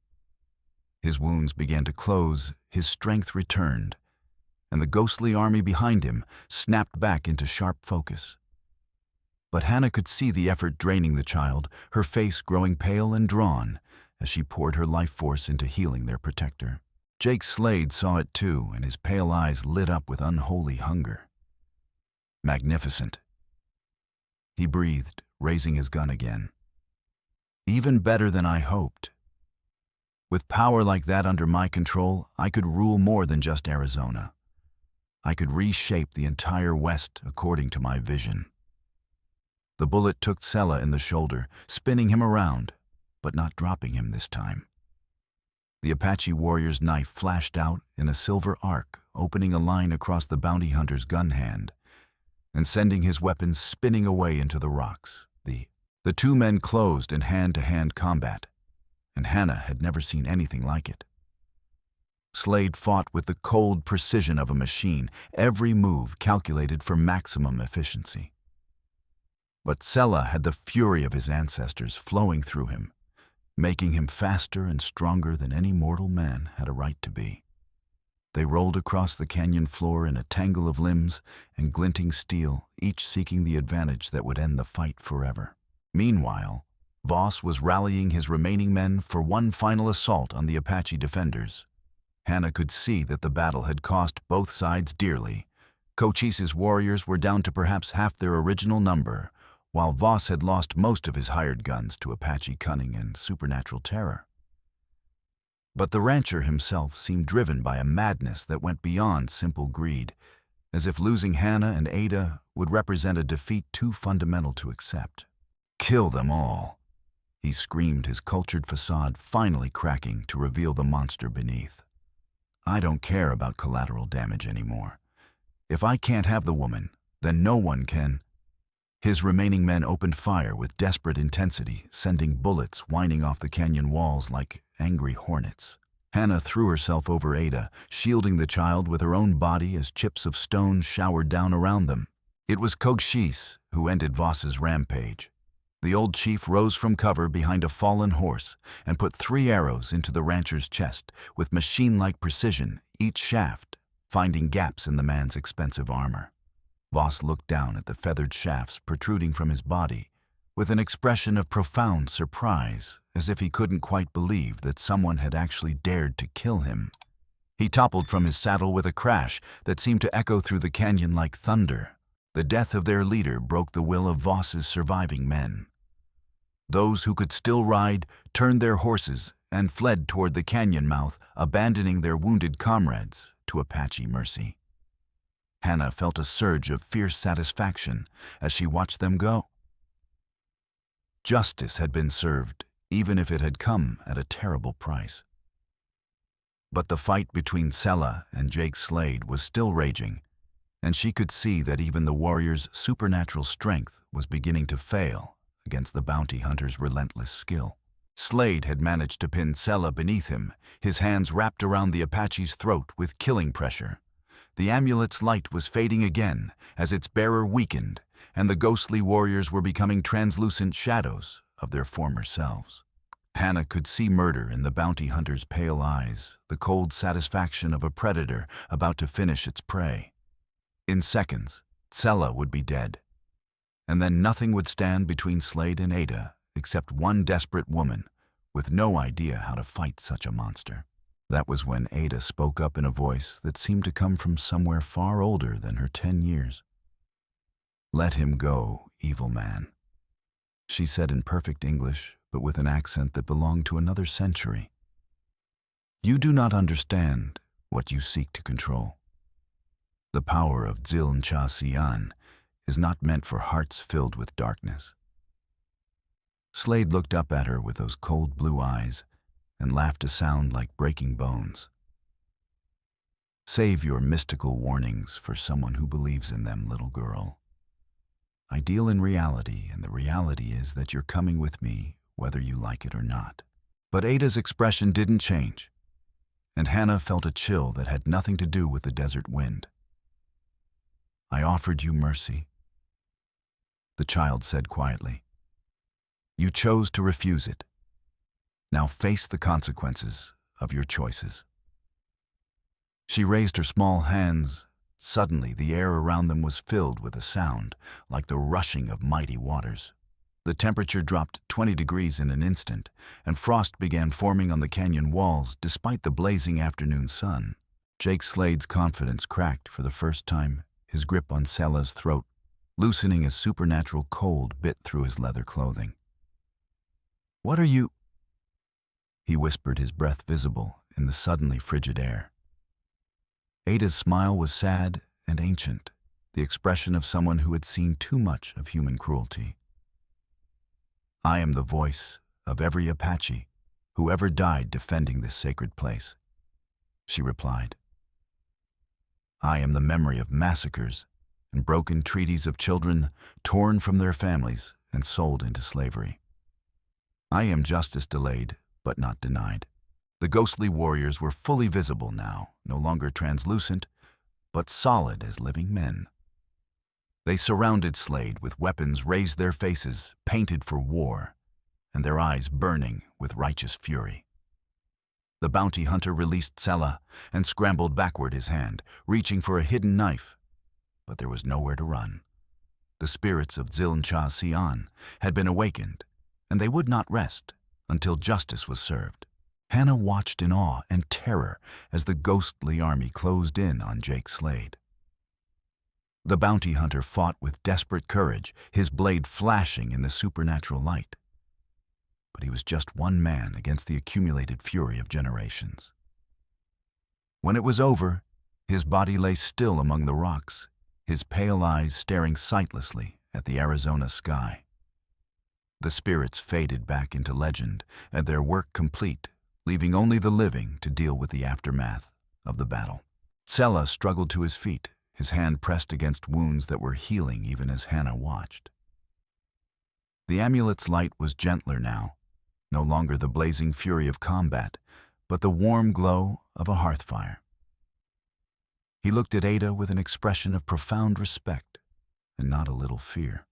S1: His wounds began to close, his strength returned, and the ghostly army behind him snapped back into sharp focus. But Hannah could see the effort draining the child, her face growing pale and drawn as she poured her life force into healing their protector. Jake Slade saw it too, and his pale eyes lit up with unholy hunger. Magnificent. He breathed, raising his gun again. Even better than I hoped. With power like that under my control, I could rule more than just Arizona. I could reshape the entire West according to my vision. The bullet took Tsela in the shoulder, spinning him around, but not dropping him this time. The Apache warrior's knife flashed out in a silver arc, opening a line across the bounty hunter's gun hand and sending his weapon spinning away into the rocks. The two men closed in hand-to-hand combat, and Hannah had never seen anything like it. Slade fought with the cold precision of a machine, every move calculated for maximum efficiency. But Tsela had the fury of his ancestors flowing through him, making him faster and stronger than any mortal man had a right to be. They rolled across the canyon floor in a tangle of limbs and glinting steel, each seeking the advantage that would end the fight forever. Meanwhile, Voss was rallying his remaining men for one final assault on the Apache defenders. Hannah could see that the battle had cost both sides dearly. Cochise's warriors were down to perhaps half their original number, while Voss had lost most of his hired guns to Apache cunning and supernatural terror. But the rancher himself seemed driven by a madness that went beyond simple greed, as if losing Hannah and Ada would represent a defeat too fundamental to accept. "Kill them all," he screamed, his cultured facade finally cracking to reveal the monster beneath. "I don't care about collateral damage anymore. If I can't have the woman, then no one can." His remaining men opened fire with desperate intensity, sending bullets whining off the canyon walls like angry hornets. Hannah threw herself over Ada, shielding the child with her own body as chips of stone showered down around them. It was Kogshis who ended Voss's rampage. The old chief rose from cover behind a fallen horse and put 3 arrows into the rancher's chest with machine-like precision, each shaft finding gaps in the man's expensive armor. Voss looked down at the feathered shafts protruding from his body with an expression of profound surprise, as if he couldn't quite believe that someone had actually dared to kill him. He toppled from his saddle with a crash that seemed to echo through the canyon like thunder. The death of their leader broke the will of Voss's surviving men. Those who could still ride turned their horses and fled toward the canyon mouth, abandoning their wounded comrades to Apache mercy. Hannah felt a surge of fierce satisfaction as she watched them go. Justice had been served, even if it had come at a terrible price. But the fight between Tsela and Jake Slade was still raging, and she could see that even the warrior's supernatural strength was beginning to fail against the bounty hunter's relentless skill. Slade had managed to pin Tsela beneath him, his hands wrapped around the Apache's throat with killing pressure. The amulet's light was fading again as its bearer weakened, and the ghostly warriors were becoming translucent shadows of their former selves. Hannah could see murder in the bounty hunter's pale eyes, the cold satisfaction of a predator about to finish its prey. In seconds, Tsela would be dead, and then nothing would stand between Slade and Ada except one desperate woman with no idea how to fight such a monster. That was when Ada spoke up in a voice that seemed to come from somewhere far older than her 10 years. "Let him go, evil man," she said in perfect English, but with an accent that belonged to another century. "You do not understand what you seek to control. The power of Tsela is not meant for hearts filled with darkness." Slade looked up at her with those cold blue eyes and laughed a sound like breaking bones. "Save your mystical warnings for someone who believes in them, little girl. I deal in reality, and the reality is that you're coming with me, whether you like it or not." But Ada's expression didn't change, and Hannah felt a chill that had nothing to do with the desert wind. "I offered you mercy," the child said quietly. "You chose to refuse it. Now face the consequences of your choices." She raised her small hands. Suddenly, the air around them was filled with a sound like the rushing of mighty waters. The temperature dropped 20 degrees in an instant, and frost began forming on the canyon walls despite the blazing afternoon sun. Jake Slade's confidence cracked for the first time, his grip on Tsela's throat loosening as supernatural cold bit through his leather clothing. "What are you?" he whispered, his breath visible in the suddenly frigid air. Ada's smile was sad and ancient, the expression of someone who had seen too much of human cruelty. "I am the voice of every Apache who ever died defending this sacred place," she replied. "I am the memory of massacres and broken treaties of children torn from their families and sold into slavery. I am justice delayed, but not denied." The ghostly warriors were fully visible now, no longer translucent, but solid as living men. They surrounded Slade with weapons raised their faces, painted for war, and their eyes burning with righteous fury. The bounty hunter released Tsela and scrambled backward, his hand reaching for a hidden knife, but there was nowhere to run. The spirits of Tsela had been awakened, and they would not rest until justice was served. Hannah watched in awe and terror as the ghostly army closed in on Jake Slade. The bounty hunter fought with desperate courage, his blade flashing in the supernatural light. but he was just one man against the accumulated fury of generations. When it was over, his body lay still among the rocks, his pale eyes staring sightlessly at the Arizona sky. The spirits faded back into legend, and their work complete, leaving only the living to deal with the aftermath of the battle. Tsela struggled to his feet, his hand pressed against wounds that were healing even as Hannah watched. The amulet's light was gentler now, no longer the blazing fury of combat, but the warm glow of a hearth fire. He looked at Ada with an expression of profound respect and not a little fear.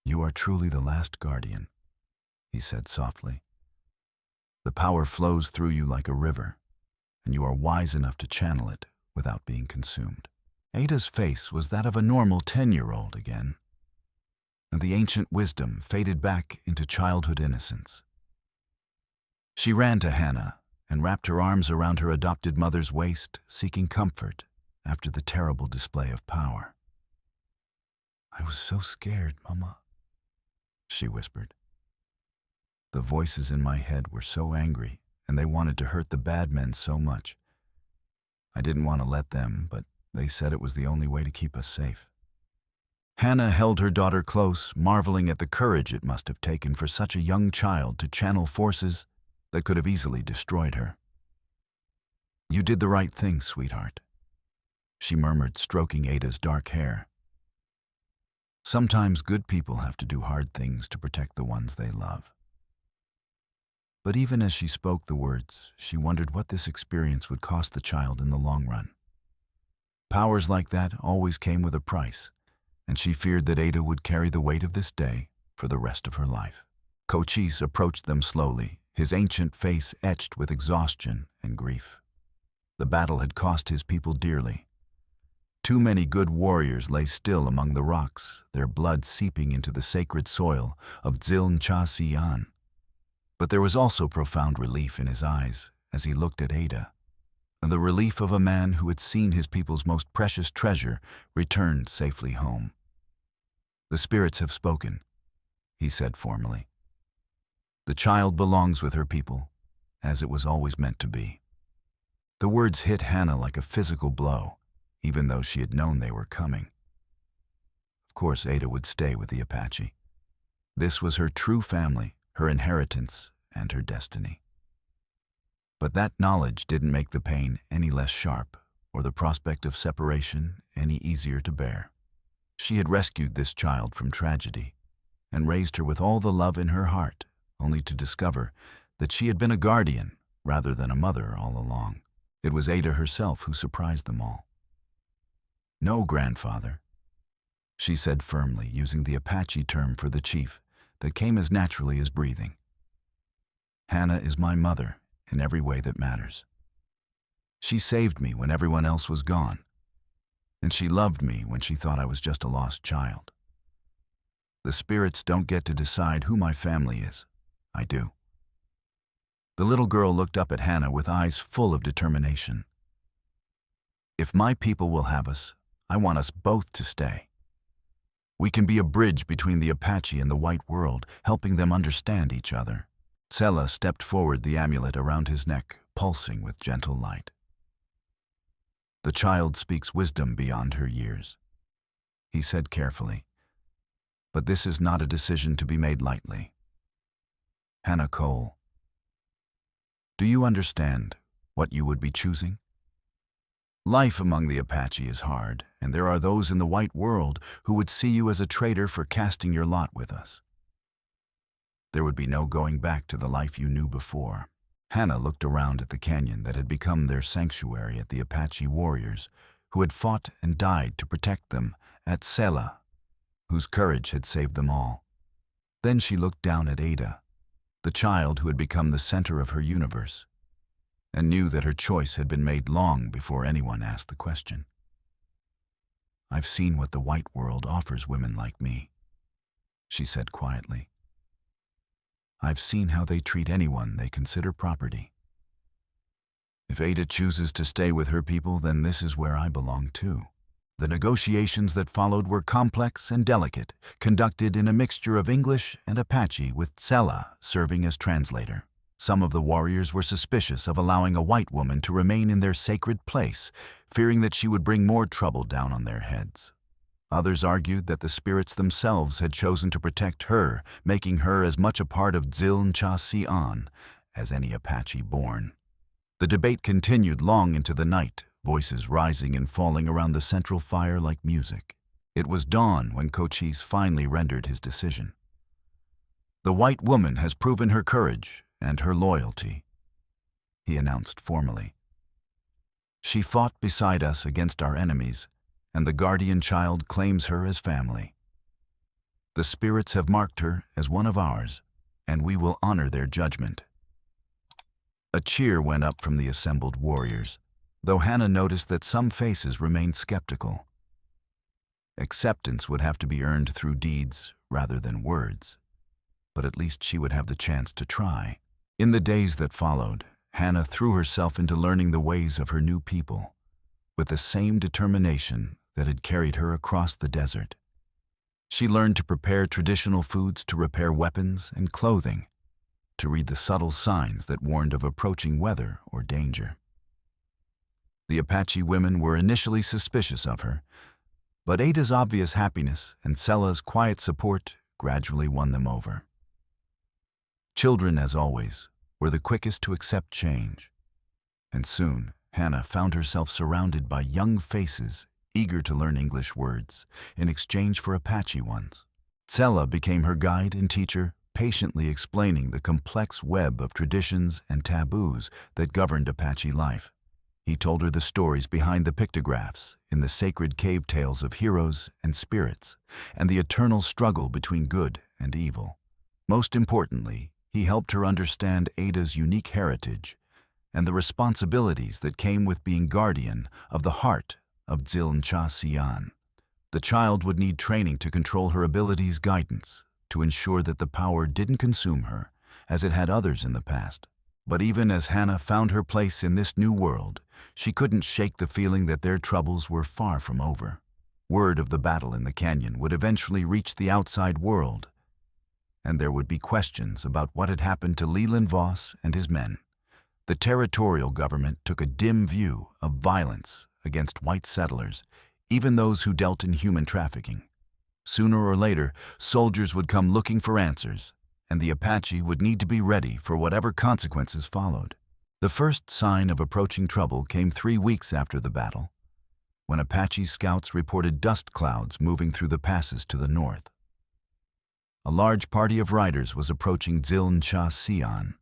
S1: "You are truly the last guardian," he said softly. "The power flows through you like a river, and you are wise enough to channel it without being consumed." Ada's face was that of a normal 10-year-old again, and the ancient wisdom faded back into childhood innocence. She ran to Hannah and wrapped her arms around her adopted mother's waist, seeking comfort after the terrible display of power. "I was so scared, Mama," she whispered. "The voices in my head were so angry, and they wanted to hurt the bad men so much. I didn't want to let them, but they said it was the only way to keep us safe." Hannah held her daughter close, marveling at the courage it must have taken for such a young child to channel forces that could have easily destroyed her. "You did the right thing, sweetheart," she murmured, stroking Ada's dark hair. "Sometimes good people have to do hard things to protect the ones they love." But even as she spoke the words, she wondered what this experience would cost the child in the long run. Powers like that always came with a price, and she feared that Ada would carry the weight of this day for the rest of her life. Cochise approached them slowly, his ancient face etched with exhaustion and grief. The battle had cost his people dearly. Too many good warriors lay still among the rocks, their blood seeping into the sacred soil of Tsela. But there was also profound relief in his eyes as he looked at Ada, the relief of a man who had seen his people's most precious treasure returned safely home. "The spirits have spoken," he said formally. "The child belongs with her people, as it was always meant to be." The words hit Hannah like a physical blow, even though she had known they were coming. Of course, Ada would stay with the Apache. This was her true family, her inheritance, and her destiny. But that knowledge didn't make the pain any less sharp, or the prospect of separation any easier to bear. She had rescued this child from tragedy, and raised her with all the love in her heart, only to discover that she had been a guardian rather than a mother all along. It was Ada herself who surprised them all. "No, grandfather," she said firmly, using the Apache term for the chief that came as naturally as breathing. "Hannah is my mother in every way that matters. She saved me when everyone else was gone, and she loved me when she thought I was just a lost child. The spirits don't get to decide who my family is. I do." The little girl looked up at Hannah with eyes full of determination. "If my people will have us, I want us both to stay. We can be a bridge between the Apache and the white world, helping them understand each other." Tsela stepped forward, the amulet around his neck, pulsing with gentle light. "The child speaks wisdom beyond her years," he said carefully. "But this is not a decision to be made lightly. Hannah Cole, do you understand what you would be choosing? Life among the Apache is hard, and there are those in the white world who would see you as a traitor for casting your lot with us. There would be no going back to the life you knew before." Hannah looked around at the canyon that had become their sanctuary, at the Apache warriors who had fought and died to protect them, at Tsela, whose courage had saved them all. Then she looked down at Ada, the child who had become the center of her universe, and knew that her choice had been made long before anyone asked the question. "I've seen what the white world offers women like me," she said quietly. "I've seen how they treat anyone they consider property. If Ada chooses to stay with her people, then this is where I belong too." The negotiations that followed were complex and delicate, conducted in a mixture of English and Apache, with Tsela serving as translator. Some of the warriors were suspicious of allowing a white woman to remain in their sacred place, fearing that she would bring more trouble down on their heads. Others argued that the spirits themselves had chosen to protect her, making her as much a part of Tsela as any Apache born. The debate continued long into the night, voices rising and falling around the central fire like music. It was dawn when Cochise finally rendered his decision. "The white woman has proven her courage and her loyalty," he announced formally. "She fought beside us against our enemies, and the guardian child claims her as family. The spirits have marked her as one of ours, and we will honor their judgment." A cheer went up from the assembled warriors, though Hannah noticed that some faces remained skeptical. Acceptance would have to be earned through deeds rather than words, but at least she would have the chance to try. In the days that followed, Hannah threw herself into learning the ways of her new people, with the same determination that had carried her across the desert. She learned to prepare traditional foods, to repair weapons and clothing, to read the subtle signs that warned of approaching weather or danger. The Apache women were initially suspicious of her, but Ada's obvious happiness and Tsela's quiet support gradually won them over. Children, as always, were the quickest to accept change, and soon Hannah found herself surrounded by young faces eager to learn English words in exchange for Apache ones. Tsela became her guide and teacher, patiently explaining the complex web of traditions and taboos that governed Apache life. He told her the stories behind the pictographs in the sacred cave tales of heroes and spirits, and the eternal struggle between good and evil. Most importantly, he helped her understand Ada's unique heritage and the responsibilities that came with being guardian of the heart of Tsela. The child would need training to control her abilities, guidance, to ensure that the power didn't consume her, as it had others in the past. But even as Hannah found her place in this new world, she couldn't shake the feeling that their troubles were far from over. Word of the battle in the canyon would eventually reach the outside world, and there would be questions about what had happened to Leland Voss and his men. The territorial government took a dim view of violence against white settlers, even those who dealt in human trafficking. Sooner or later, soldiers would come looking for answers, and the Apache would need to be ready for whatever consequences followed. The first sign of approaching trouble came 3 weeks after the battle, when Apache scouts reported dust clouds moving through the passes to the north. A large party of riders was approaching Tsela.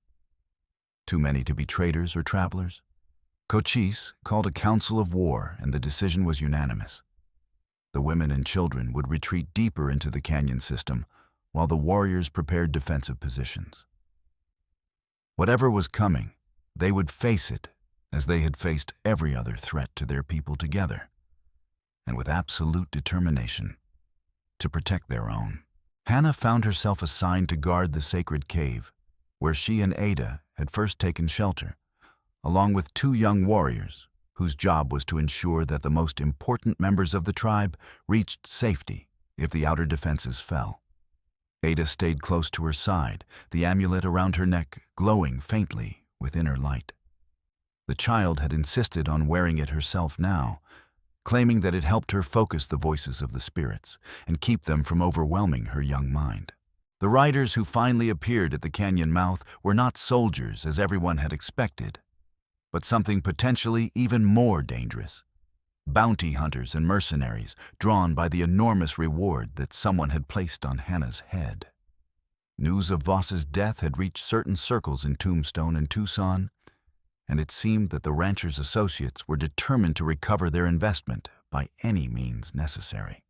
S1: Too many to be traders or travelers? Cochise called a council of war, and the decision was unanimous. The women and children would retreat deeper into the canyon system, while the warriors prepared defensive positions. Whatever was coming, they would face it as they had faced every other threat to their people together, and with absolute determination to protect their own. Hannah found herself assigned to guard the sacred cave, where she and Ada had first taken shelter, along with 2 young warriors whose job was to ensure that the most important members of the tribe reached safety if the outer defenses fell. Ada stayed close to her side, the amulet around her neck glowing faintly with inner light. The child had insisted on wearing it herself now, claiming that it helped her focus the voices of the spirits and keep them from overwhelming her young mind. The riders who finally appeared at the canyon mouth were not soldiers as everyone had expected, but something potentially even more dangerous. Bounty hunters and mercenaries, drawn by the enormous reward that someone had placed on Hannah's head. News of Voss's death had reached certain circles in Tombstone and Tucson, and it seemed that the ranchers' associates were determined to recover their investment by any means necessary.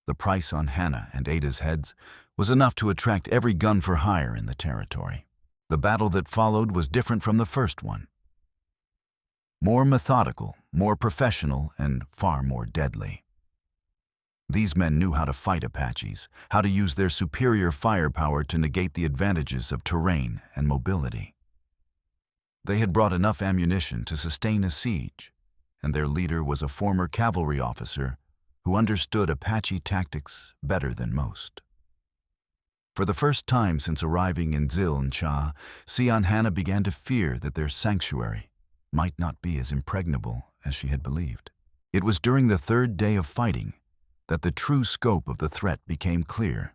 S1: The price on Hannah and Ada's heads was enough to attract every gun for hire in the territory. The battle that followed was different from the first one. More methodical, more professional, and far more deadly. These men knew how to fight Apaches, how to use their superior firepower to negate the advantages of terrain and mobility. They had brought enough ammunition to sustain a siege, and their leader was a former cavalry officer who understood Apache tactics better than most. For the first time since arriving in Tsela, Si and Hannah began to fear that their sanctuary might not be as impregnable as she had believed. It was during the third day of fighting that the true scope of the threat became clear.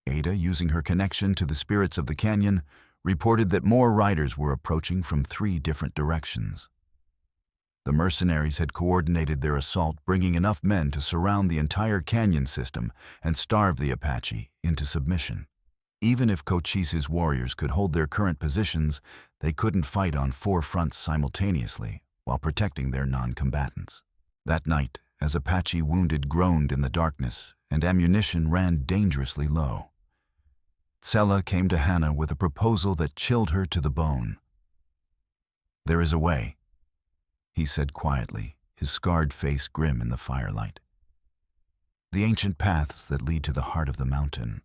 S1: Ada, using her connection to the spirits of the canyon, reported that more riders were approaching from 3 different directions. The mercenaries had coordinated their assault, bringing enough men to surround the entire canyon system and starve the Apache into submission. Even if Cochise's warriors could hold their current positions, they couldn't fight on 4 fronts simultaneously while protecting their non-combatants. That night, as Apache wounded groaned in the darkness and ammunition ran dangerously low, Tsela came to Hannah with a proposal that chilled her to the bone. "There is a way," he said quietly, his scarred face grim in the firelight. "The ancient paths that lead to the heart of the mountain.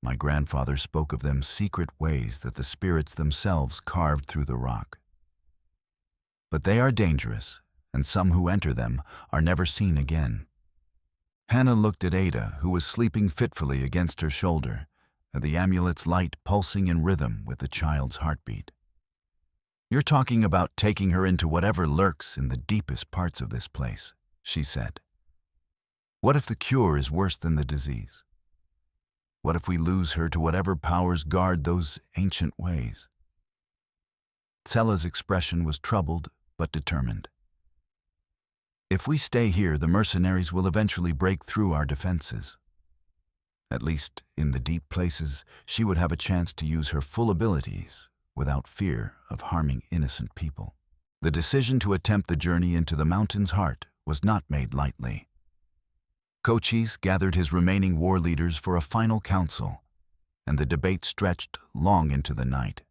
S1: My grandfather spoke of them, secret ways that the spirits themselves carved through the rock. But they are dangerous, and some who enter them are never seen again." Hannah looked at Ada, who was sleeping fitfully against her shoulder, the amulet's light pulsing in rhythm with the child's heartbeat. "You're talking about taking her into whatever lurks in the deepest parts of this place," she said. "What if the cure is worse than the disease? What if we lose her to whatever powers guard those ancient ways?" Tsela's expression was troubled but determined. "If we stay here, the mercenaries will eventually break through our defenses. At least, in the deep places, she would have a chance to use her full abilities without fear of harming innocent people." The decision to attempt the journey into the mountain's heart was not made lightly. Cochise gathered his remaining war leaders for a final council, and the debate stretched long into the night.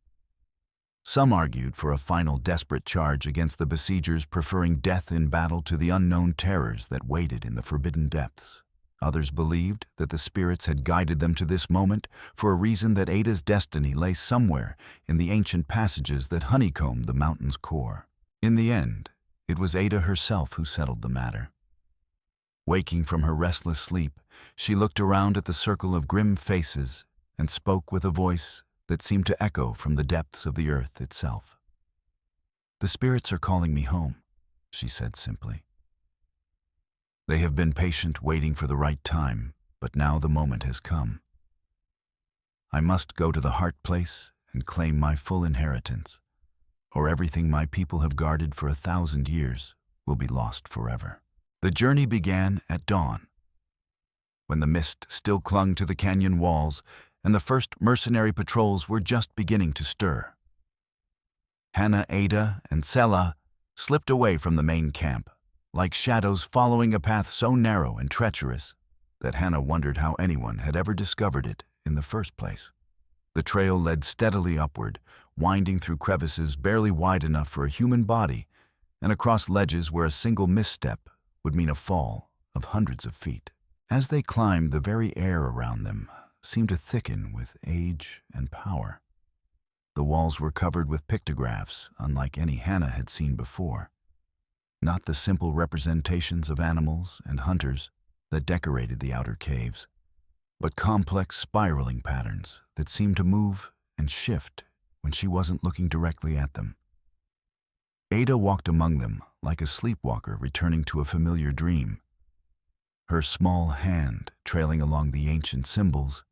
S1: Some argued for a final desperate charge against the besiegers, preferring death in battle to the unknown terrors that waited in the forbidden depths. Others believed that the spirits had guided them to this moment for a reason, that Ada's destiny lay somewhere in the ancient passages that honeycombed the mountain's core. In the end, it was Ada herself who settled the matter. Waking from her restless sleep, she looked around at the circle of grim faces and spoke with a voice that seemed to echo from the depths of the earth itself. "The spirits are calling me home," she said simply. "They have been patient, waiting for the right time, but now the moment has come. I must go to the heart place and claim my full inheritance, or everything my people have guarded for 1,000 years will be lost forever." The journey began at dawn, when the mist still clung to the canyon walls and the first mercenary patrols were just beginning to stir. Hannah, Ada, and Tsela slipped away from the main camp, like shadows following a path so narrow and treacherous that Hannah wondered how anyone had ever discovered it in the first place. The trail led steadily upward, winding through crevices barely wide enough for a human body and across ledges where a single misstep would mean a fall of hundreds of feet. As they climbed, the very air around them seemed to thicken with age and power. The walls were covered with pictographs, unlike any Hannah had seen before. Not the simple representations of animals and hunters that decorated the outer caves, but complex spiraling patterns that seemed to move and shift when she wasn't looking directly at them. Ada walked among them like a sleepwalker returning to a familiar dream, her small hand trailing along the ancient symbols,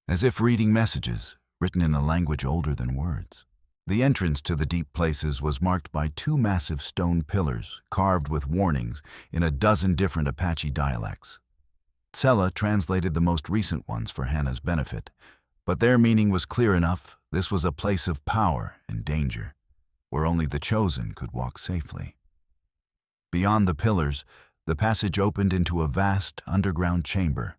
S1: as if reading messages written in a language older than words. The entrance to the deep places was marked by 2 massive stone pillars carved with warnings in a dozen different Apache dialects. Tsela translated the most recent ones for Hannah's benefit, but their meaning was clear enough. This was a place of power and danger, where only the chosen could walk safely. Beyond the pillars, the passage opened into a vast underground chamber,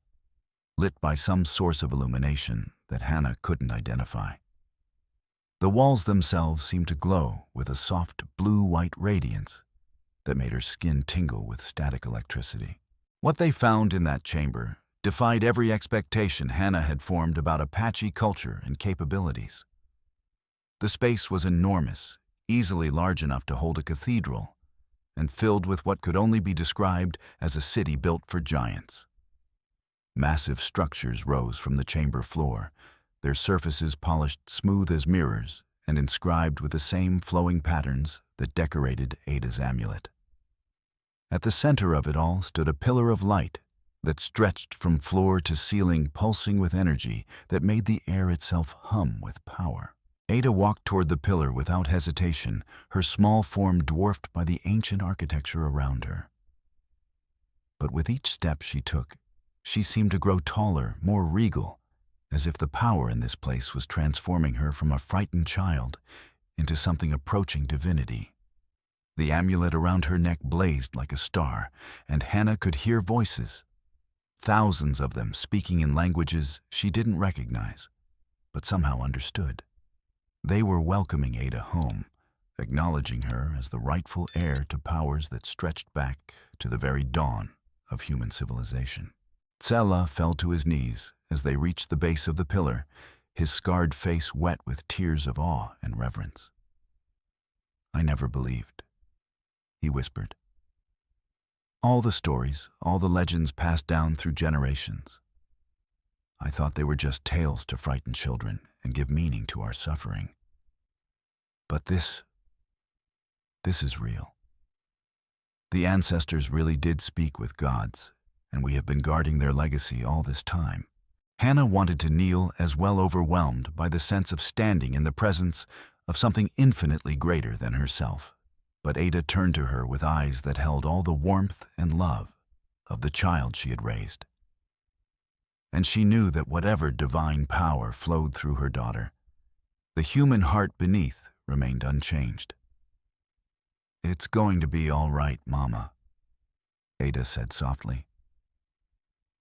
S1: lit by some source of illumination that Hannah couldn't identify. The walls themselves seemed to glow with a soft blue-white radiance that made her skin tingle with static electricity. What they found in that chamber defied every expectation Hannah had formed about Apache culture and capabilities. The space was enormous, easily large enough to hold a cathedral, and filled with what could only be described as a city built for giants. Massive structures rose from the chamber floor, their surfaces polished smooth as mirrors and inscribed with the same flowing patterns that decorated Ada's amulet. At the center of it all stood a pillar of light that stretched from floor to ceiling, pulsing with energy that made the air itself hum with power. Ada walked toward the pillar without hesitation, her small form dwarfed by the ancient architecture around her. But with each step she took, she seemed to grow taller, more regal, as if the power in this place was transforming her from a frightened child into something approaching divinity. The amulet around her neck blazed like a star, and Hannah could hear voices, thousands of them speaking in languages she didn't recognize, but somehow understood. They were welcoming Ada home, acknowledging her as the rightful heir to powers that stretched back to the very dawn of human civilization. Tsela fell to his knees as they reached the base of the pillar, his scarred face wet with tears of awe and reverence. "I never believed," he whispered. "All the stories, all the legends passed down through generations. I thought they were just tales to frighten children and give meaning to our suffering. But this is real. The ancestors really did speak with gods, and we have been guarding their legacy all this time." Hannah wanted to kneel, as well overwhelmed by the sense of standing in the presence of something infinitely greater than herself. But Ada turned to her with eyes that held all the warmth and love of the child she had raised. And she knew that whatever divine power flowed through her daughter, the human heart beneath remained unchanged. "It's going to be all right, Mama," Ada said softly.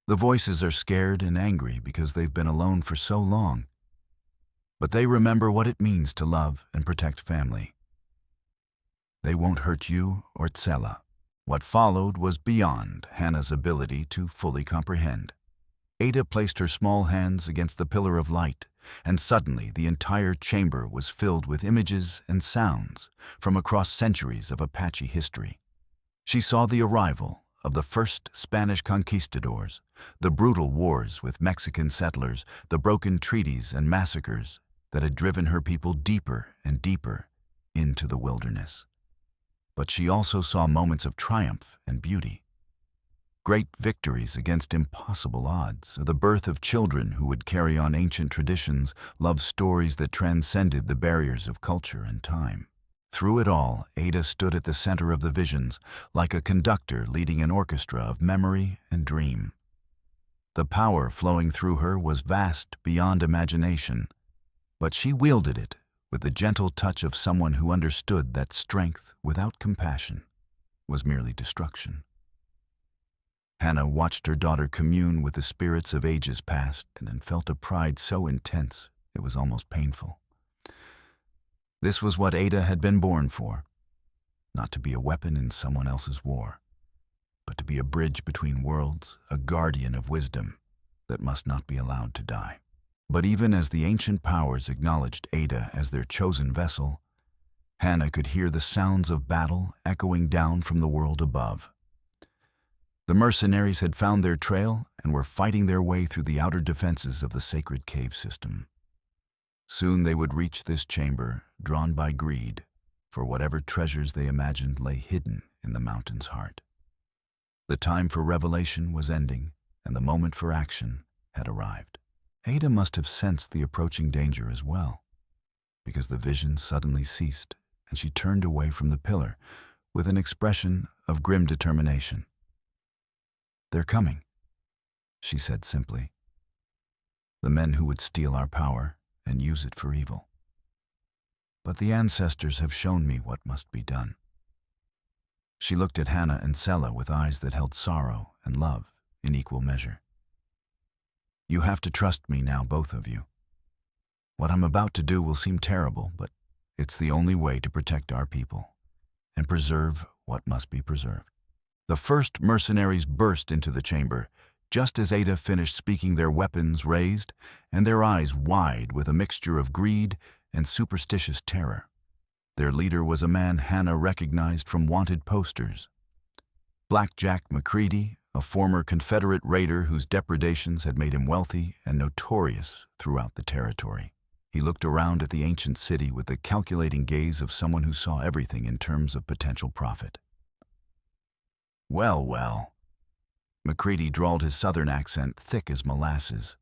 S1: "The voices are scared and angry because they've been alone for so long, but they remember what it means to love and protect family. They won't hurt you or Tsela." What followed was beyond Hannah's ability to fully comprehend. Ada placed her small hands against the pillar of light, and suddenly the entire chamber was filled with images and sounds from across centuries of Apache history. She saw the arrival of the first Spanish conquistadors, the brutal wars with Mexican settlers, the broken treaties and massacres that had driven her people deeper and deeper into the wilderness. But she also saw moments of triumph and beauty. Great victories against impossible odds, the birth of children who would carry on ancient traditions, love stories that transcended the barriers of culture and time. Through it all, Ada stood at the center of the visions, like a conductor leading an orchestra of memory and dream. The power flowing through her was vast beyond imagination, but she wielded it with the gentle touch of someone who understood that strength without compassion was merely destruction. Hannah watched her daughter commune with the spirits of ages past and felt a pride so intense it was almost painful. This was what Ada had been born for, not to be a weapon in someone else's war, but to be a bridge between worlds, a guardian of wisdom that must not be allowed to die. But even as the ancient powers acknowledged Ada as their chosen vessel, Hannah could hear the sounds of battle echoing down from the world above. The mercenaries had found their trail and were fighting their way through the outer defenses of the sacred cave system. Soon they would reach this chamber, drawn by greed, for whatever treasures they imagined lay hidden in the mountain's heart. The time for revelation was ending, and the moment for action had arrived. Ada must have sensed the approaching danger as well, because the vision suddenly ceased, and she turned away from the pillar with an expression of grim determination. "They're coming," she said simply. "The men who would steal our power and use it for evil. But the ancestors have shown me what must be done." She looked at Hannah and Tsela with eyes that held sorrow and love in equal measure. "You have to trust me now, both of you. What I'm about to do will seem terrible, but it's the only way to protect our people and preserve what must be preserved." The first mercenaries burst into the chamber, just as Ada finished speaking, their weapons raised and their eyes wide with a mixture of greed and superstitious terror. Their leader was a man Hannah recognized from wanted posters. Blackjack McCready, a former Confederate raider whose depredations had made him wealthy and notorious throughout the territory. He looked around at the ancient city with the calculating gaze of someone who saw everything in terms of potential profit. Well, well. McCready drawled his southern accent thick as molasses.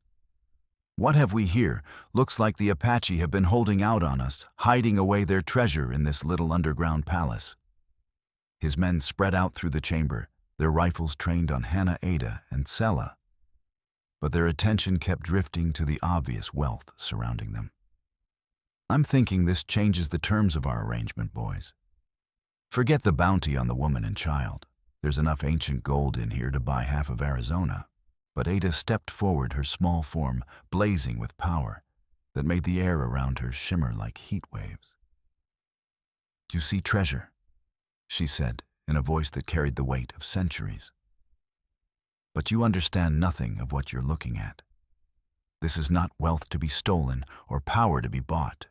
S1: What have we here? Looks like the Apache have been holding out on us, hiding away their treasure in this little underground palace. His men spread out through the chamber, their rifles trained on Hannah, Ada, and Tsela. But their attention kept drifting to the obvious wealth surrounding them. I'm thinking this changes the terms of our arrangement, boys. Forget the bounty on the woman and child. There's enough ancient gold in here to buy half of Arizona. But Ada stepped forward, her small form blazing with power that made the air around her shimmer like heat waves. "You see treasure," she said in a voice that carried the weight of centuries. "But you understand nothing of what you're looking at. This is not wealth to be stolen or power to be bought.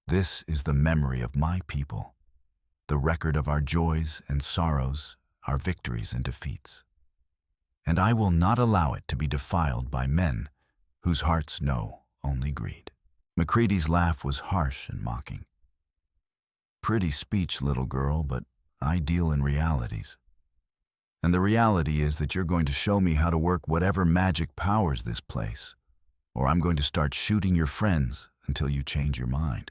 S1: This is the memory of my people, the record of our joys and sorrows, our victories and defeats. And I will not allow it to be defiled by men whose hearts know only greed." McCready's laugh was harsh and mocking. "Pretty speech, little girl, but I deal in realities. And the reality is that you're going to show me how to work whatever magic powers this place, or I'm going to start shooting your friends until you change your mind."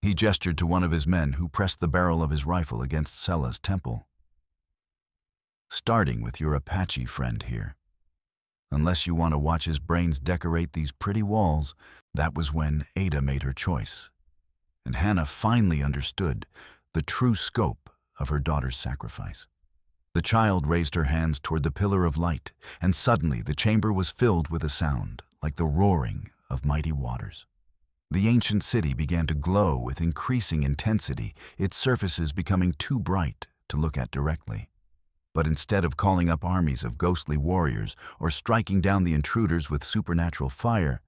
S1: He gestured to one of his men who pressed the barrel of his rifle against Tsela's temple. "Starting with your Apache friend here. Unless you want to watch his brains decorate these pretty walls." That was when Ada made her choice, and Hannah finally understood the true scope of her daughter's sacrifice. The child raised her hands toward the pillar of light, and suddenly the chamber was filled with a sound like the roaring of mighty waters. The ancient city began to glow with increasing intensity, its surfaces becoming too bright to look at directly. But instead of calling up armies of ghostly warriors or striking down the intruders with supernatural fire,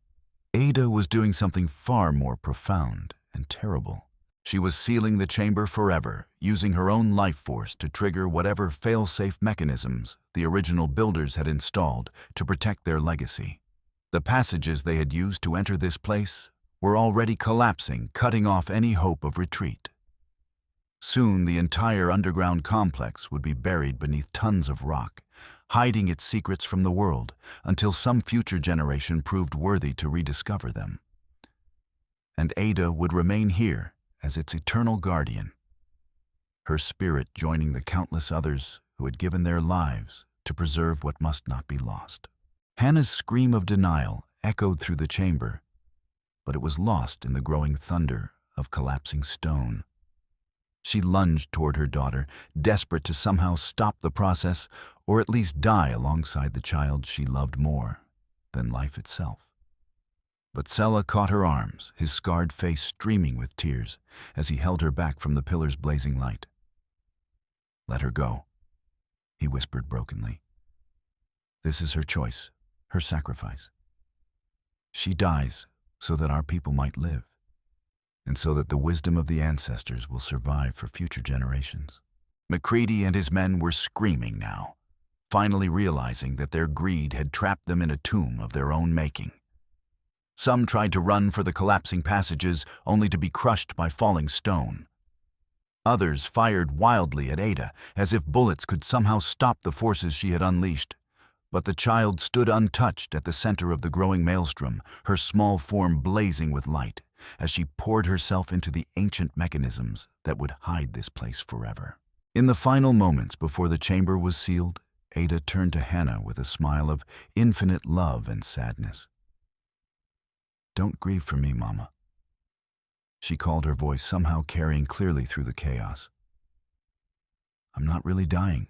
S1: Ada was doing something far more profound and terrible. She was sealing the chamber forever, using her own life force to trigger whatever fail-safe mechanisms the original builders had installed to protect their legacy. The passages they had used to enter this place were already collapsing, cutting off any hope of retreat. Soon the entire underground complex would be buried beneath tons of rock, hiding its secrets from the world until some future generation proved worthy to rediscover them. And Ada would remain here as its eternal guardian, her spirit joining the countless others who had given their lives to preserve what must not be lost. Hannah's scream of denial echoed through the chamber, but it was lost in the growing thunder of collapsing stone. She lunged toward her daughter, desperate to somehow stop the process or at least die alongside the child she loved more than life itself. But Tsela caught her arms, his scarred face streaming with tears as he held her back from the pillar's blazing light. "Let her go," he whispered brokenly. "This is her choice, her sacrifice. She dies so that our people might live, and so that the wisdom of the ancestors will survive for future generations." McCready and his men were screaming now, finally realizing that their greed had trapped them in a tomb of their own making. Some tried to run for the collapsing passages, only to be crushed by falling stone. Others fired wildly at Ada, as if bullets could somehow stop the forces she had unleashed. But the child stood untouched at the center of the growing maelstrom, her small form blazing with light, as she poured herself into the ancient mechanisms that would hide this place forever. In the final moments before the chamber was sealed, Ada turned to Hannah with a smile of infinite love and sadness. "Don't grieve for me, Mama," she called, her voice somehow carrying clearly through the chaos. "I'm not really dying.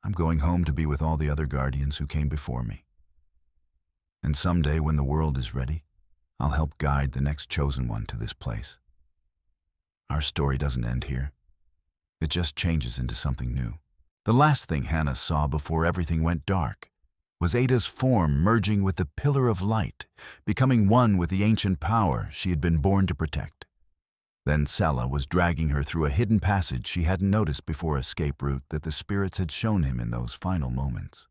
S1: I'm going home to be with all the other guardians who came before me. And someday, when the world is ready, I'll help guide the next chosen one to this place. Our story doesn't end here. It just changes into something new." The last thing Hannah saw before everything went dark was Ada's form merging with the pillar of light, becoming one with the ancient power she had been born to protect. Then Tsela was dragging her through a hidden passage she hadn't noticed before, escape route that the spirits had shown him in those final moments.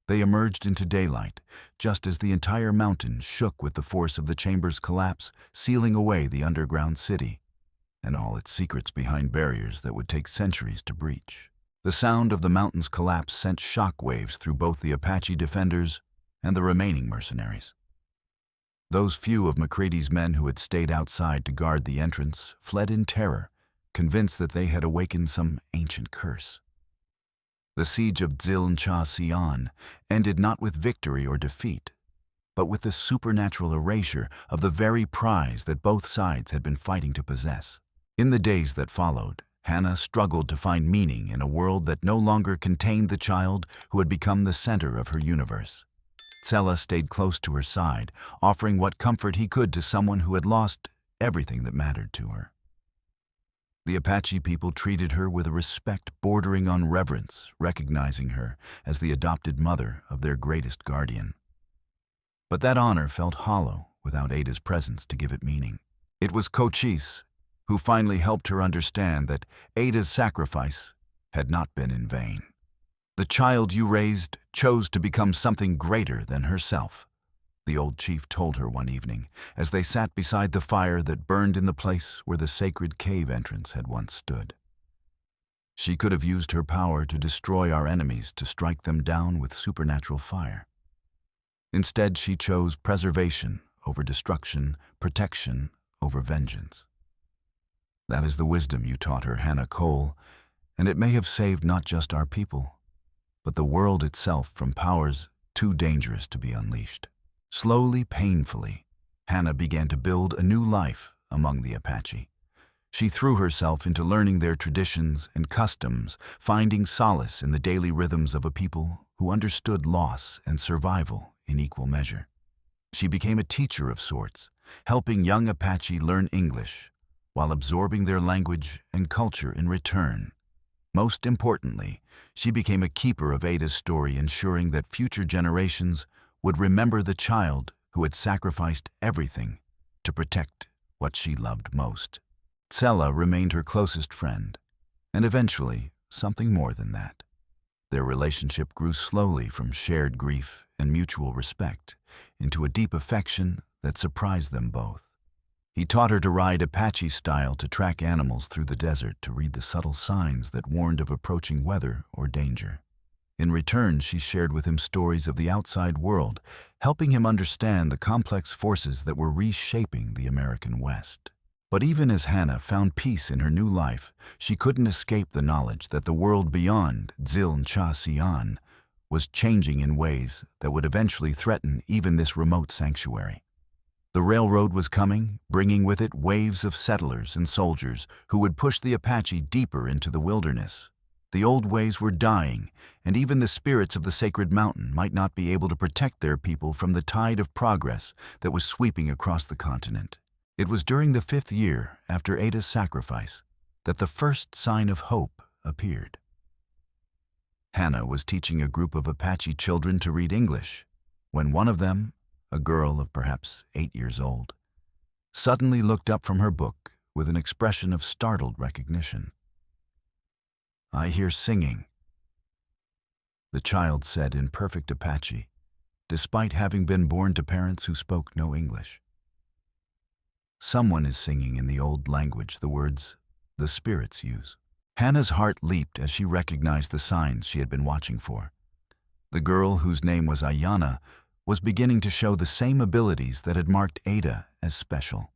S1: They emerged into daylight, just as the entire mountain shook with the force of the chamber's collapse, sealing away the underground city, and all its secrets behind barriers that would take centuries to breach. The sound of the mountain's collapse sent shock waves through both the Apache defenders and the remaining mercenaries. Those few of McCready's men who had stayed outside to guard the entrance fled in terror, convinced that they had awakened some ancient curse. The siege of Tsela ended not with victory or defeat, but with the supernatural erasure of the very prize that both sides had been fighting to possess. In the days that followed, Hannah struggled to find meaning in a world that no longer contained the child who had become the center of her universe. Tsela stayed close to her side, offering what comfort he could to someone who had lost everything that mattered to her. The Apache people treated her with a respect bordering on reverence, recognizing her as the adopted mother of their greatest guardian. But that honor felt hollow without Ada's presence to give it meaning. It was Cochise who finally helped her understand that Ada's sacrifice had not been in vain. "The child you raised chose to become something greater than herself," the old chief told her one evening as they sat beside the fire that burned in the place where the sacred cave entrance had once stood. "She could have used her power to destroy our enemies, to strike them down with supernatural fire. Instead, she chose preservation over destruction, protection over vengeance. That is the wisdom you taught her, Hannah Cole, and it may have saved not just our people, but the world itself from powers too dangerous to be unleashed." Slowly, painfully, Hannah began to build a new life among the Apache. She threw herself into learning their traditions and customs, finding solace in the daily rhythms of a people who understood loss and survival in equal measure. She became a teacher of sorts, helping young Apache learn English while absorbing their language and culture in return. Most importantly, she became a keeper of Ada's story, ensuring that future generations would remember the child who had sacrificed everything to protect what she loved most. Tsela remained her closest friend, and eventually something more than that. Their relationship grew slowly from shared grief and mutual respect into a deep affection that surprised them both. He taught her to ride Apache style, to track animals through the desert, to read the subtle signs that warned of approaching weather or danger. In return, she shared with him stories of the outside world, helping him understand the complex forces that were reshaping the American West. But even as Hannah found peace in her new life, she couldn't escape the knowledge that the world beyond Tsela was changing in ways that would eventually threaten even this remote sanctuary. The railroad was coming, bringing with it waves of settlers and soldiers who would push the Apache deeper into the wilderness. The old ways were dying, and even the spirits of the sacred mountain might not be able to protect their people from the tide of progress that was sweeping across the continent. It was during the 5th year after Ada's sacrifice that the first sign of hope appeared. Hannah was teaching a group of Apache children to read English when one of them, a girl of perhaps 8 years old, suddenly looked up from her book with an expression of startled recognition. "I hear singing," the child said in perfect Apache, despite having been born to parents who spoke no English. "Someone is singing in the old language, the words the spirits use." Hannah's heart leaped as she recognized the signs she had been watching for. The girl, whose name was Ayanna, was beginning to show the same abilities that had marked Ada as special.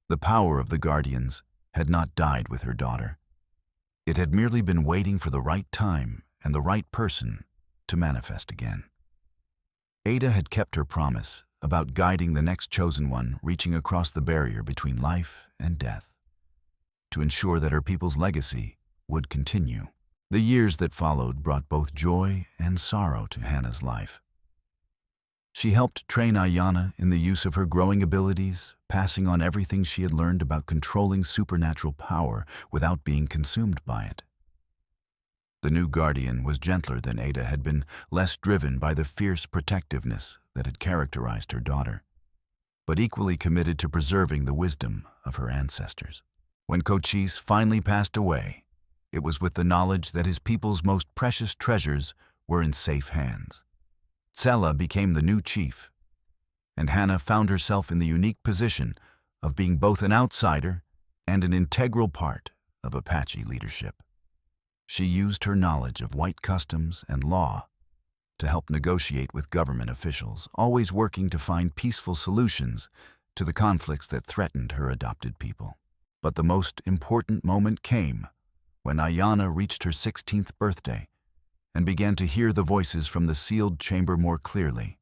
S1: The power of the Guardians had not died with her daughter. It had merely been waiting for the right time and the right person to manifest again. Ada had kept her promise about guiding the next chosen one, reaching across the barrier between life and death, to ensure that her people's legacy would continue. The years that followed brought both joy and sorrow to Hannah's life. She helped train Ayanna in the use of her growing abilities, passing on everything she had learned about controlling supernatural power without being consumed by it. The new guardian was gentler than Ada had been, less driven by the fierce protectiveness that had characterized her daughter, but equally committed to preserving the wisdom of her ancestors. When Cochise finally passed away, it was with the knowledge that his people's most precious treasures were in safe hands. Tsela became the new chief, and Hannah found herself in the unique position of being both an outsider and an integral part of Apache leadership. She used her knowledge of white customs and law to help negotiate with government officials, always working to find peaceful solutions to the conflicts that threatened her adopted people. But the most important moment came when Ayanna reached her 16th birthday and began to hear the voices from the sealed chamber more clearly.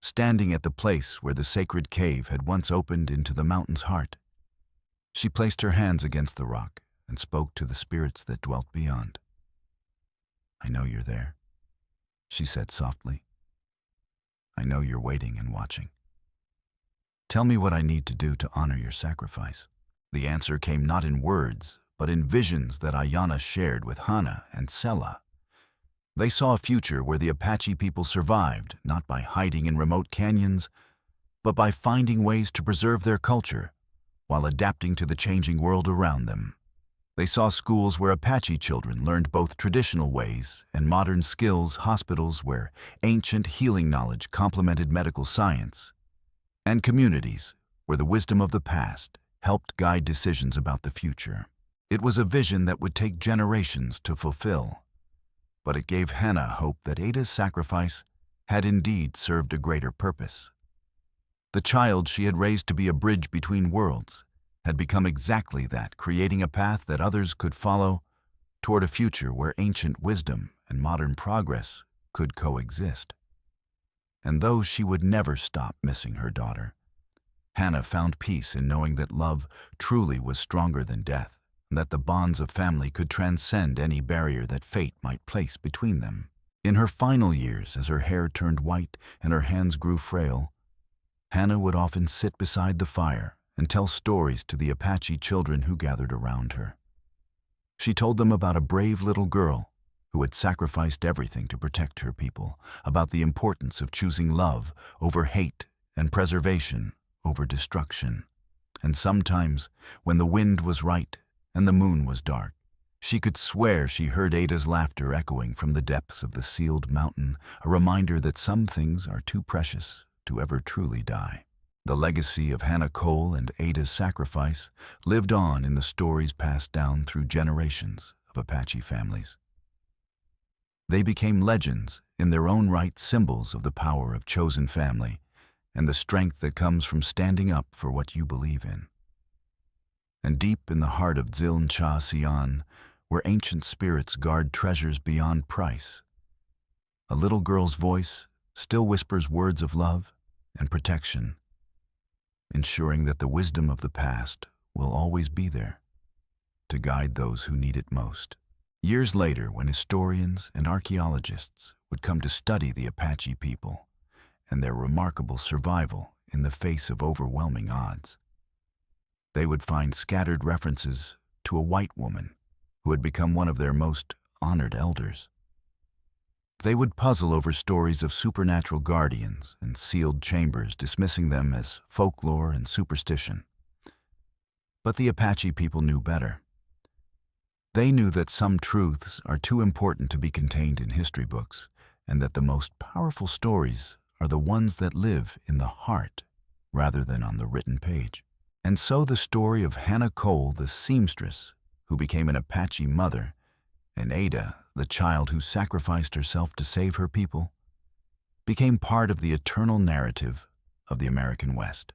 S1: Standing at the place where the sacred cave had once opened into the mountain's heart, she placed her hands against the rock and spoke to the spirits that dwelt beyond. "I know you're there," she said softly. "I know you're waiting and watching. Tell me what I need to do to honor your sacrifice." The answer came not in words, but in visions that Ayanna shared with Hannah and Tsela. They saw a future where the Apache people survived, not by hiding in remote canyons, but by finding ways to preserve their culture while adapting to the changing world around them. They saw schools where Apache children learned both traditional ways and modern skills, hospitals where ancient healing knowledge complemented medical science, and communities where the wisdom of the past helped guide decisions about the future. It was a vision that would take generations to fulfill, but it gave Hannah hope that Ada's sacrifice had indeed served a greater purpose. The child she had raised to be a bridge between worlds had become exactly that, creating a path that others could follow toward a future where ancient wisdom and modern progress could coexist. And though she would never stop missing her daughter, Hannah found peace in knowing that love truly was stronger than death, and that the bonds of family could transcend any barrier that fate might place between them. In her final years, as her hair turned white and her hands grew frail, Hannah would often sit beside the fire and tell stories to the Apache children who gathered around her. She told them about a brave little girl who had sacrificed everything to protect her people, about the importance of choosing love over hate and preservation over destruction. And sometimes, when the wind was right and the moon was dark, she could swear she heard Ada's laughter echoing from the depths of the sealed mountain, a reminder that some things are too precious to ever truly die. The legacy of Hannah Cole and Ada's sacrifice lived on in the stories passed down through generations of Apache families. They became legends in their own right, symbols of the power of chosen family and the strength that comes from standing up for what you believe in. And deep in the heart of Tsela, where ancient spirits guard treasures beyond price, a little girl's voice still whispers words of love and protection, ensuring that the wisdom of the past will always be there to guide those who need it most. Years later, when historians and archaeologists would come to study the Apache people and their remarkable survival in the face of overwhelming odds, they would find scattered references to a white woman who had become one of their most honored elders. They would puzzle over stories of supernatural guardians and sealed chambers, dismissing them as folklore and superstition. But the Apache people knew better. They knew that some truths are too important to be contained in history books, and that the most powerful stories are the ones that live in the heart rather than on the written page. And so the story of Hannah Cole, the seamstress who became an Apache mother, and Ada, the child who sacrificed herself to save her people, became part of the eternal narrative of the American West.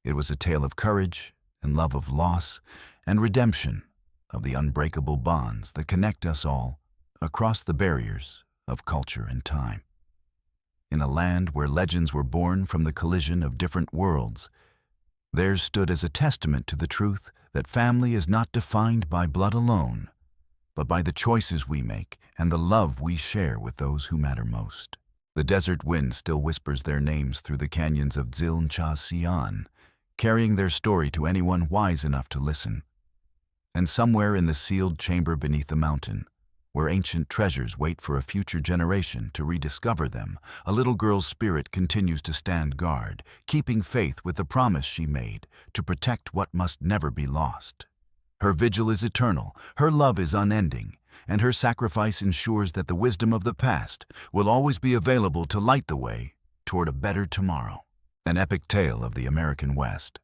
S1: It was a tale of courage and love, of loss and redemption, of the unbreakable bonds that connect us all across the barriers of culture and time. In a land where legends were born from the collision of different worlds, theirs stood as a testament to the truth that family is not defined by blood alone, but by the choices we make and the love we share with those who matter most. The desert wind still whispers their names through the canyons of Tsela, carrying their story to anyone wise enough to listen. And somewhere in the sealed chamber beneath the mountain, Where ancient treasures wait for a future generation to rediscover them, a little girl's spirit continues to stand guard, keeping faith with the promise she made to protect what must never be lost. Her vigil is eternal, her love is unending, and her sacrifice ensures that the wisdom of the past will always be available to light the way toward a better tomorrow. An epic tale of the American West.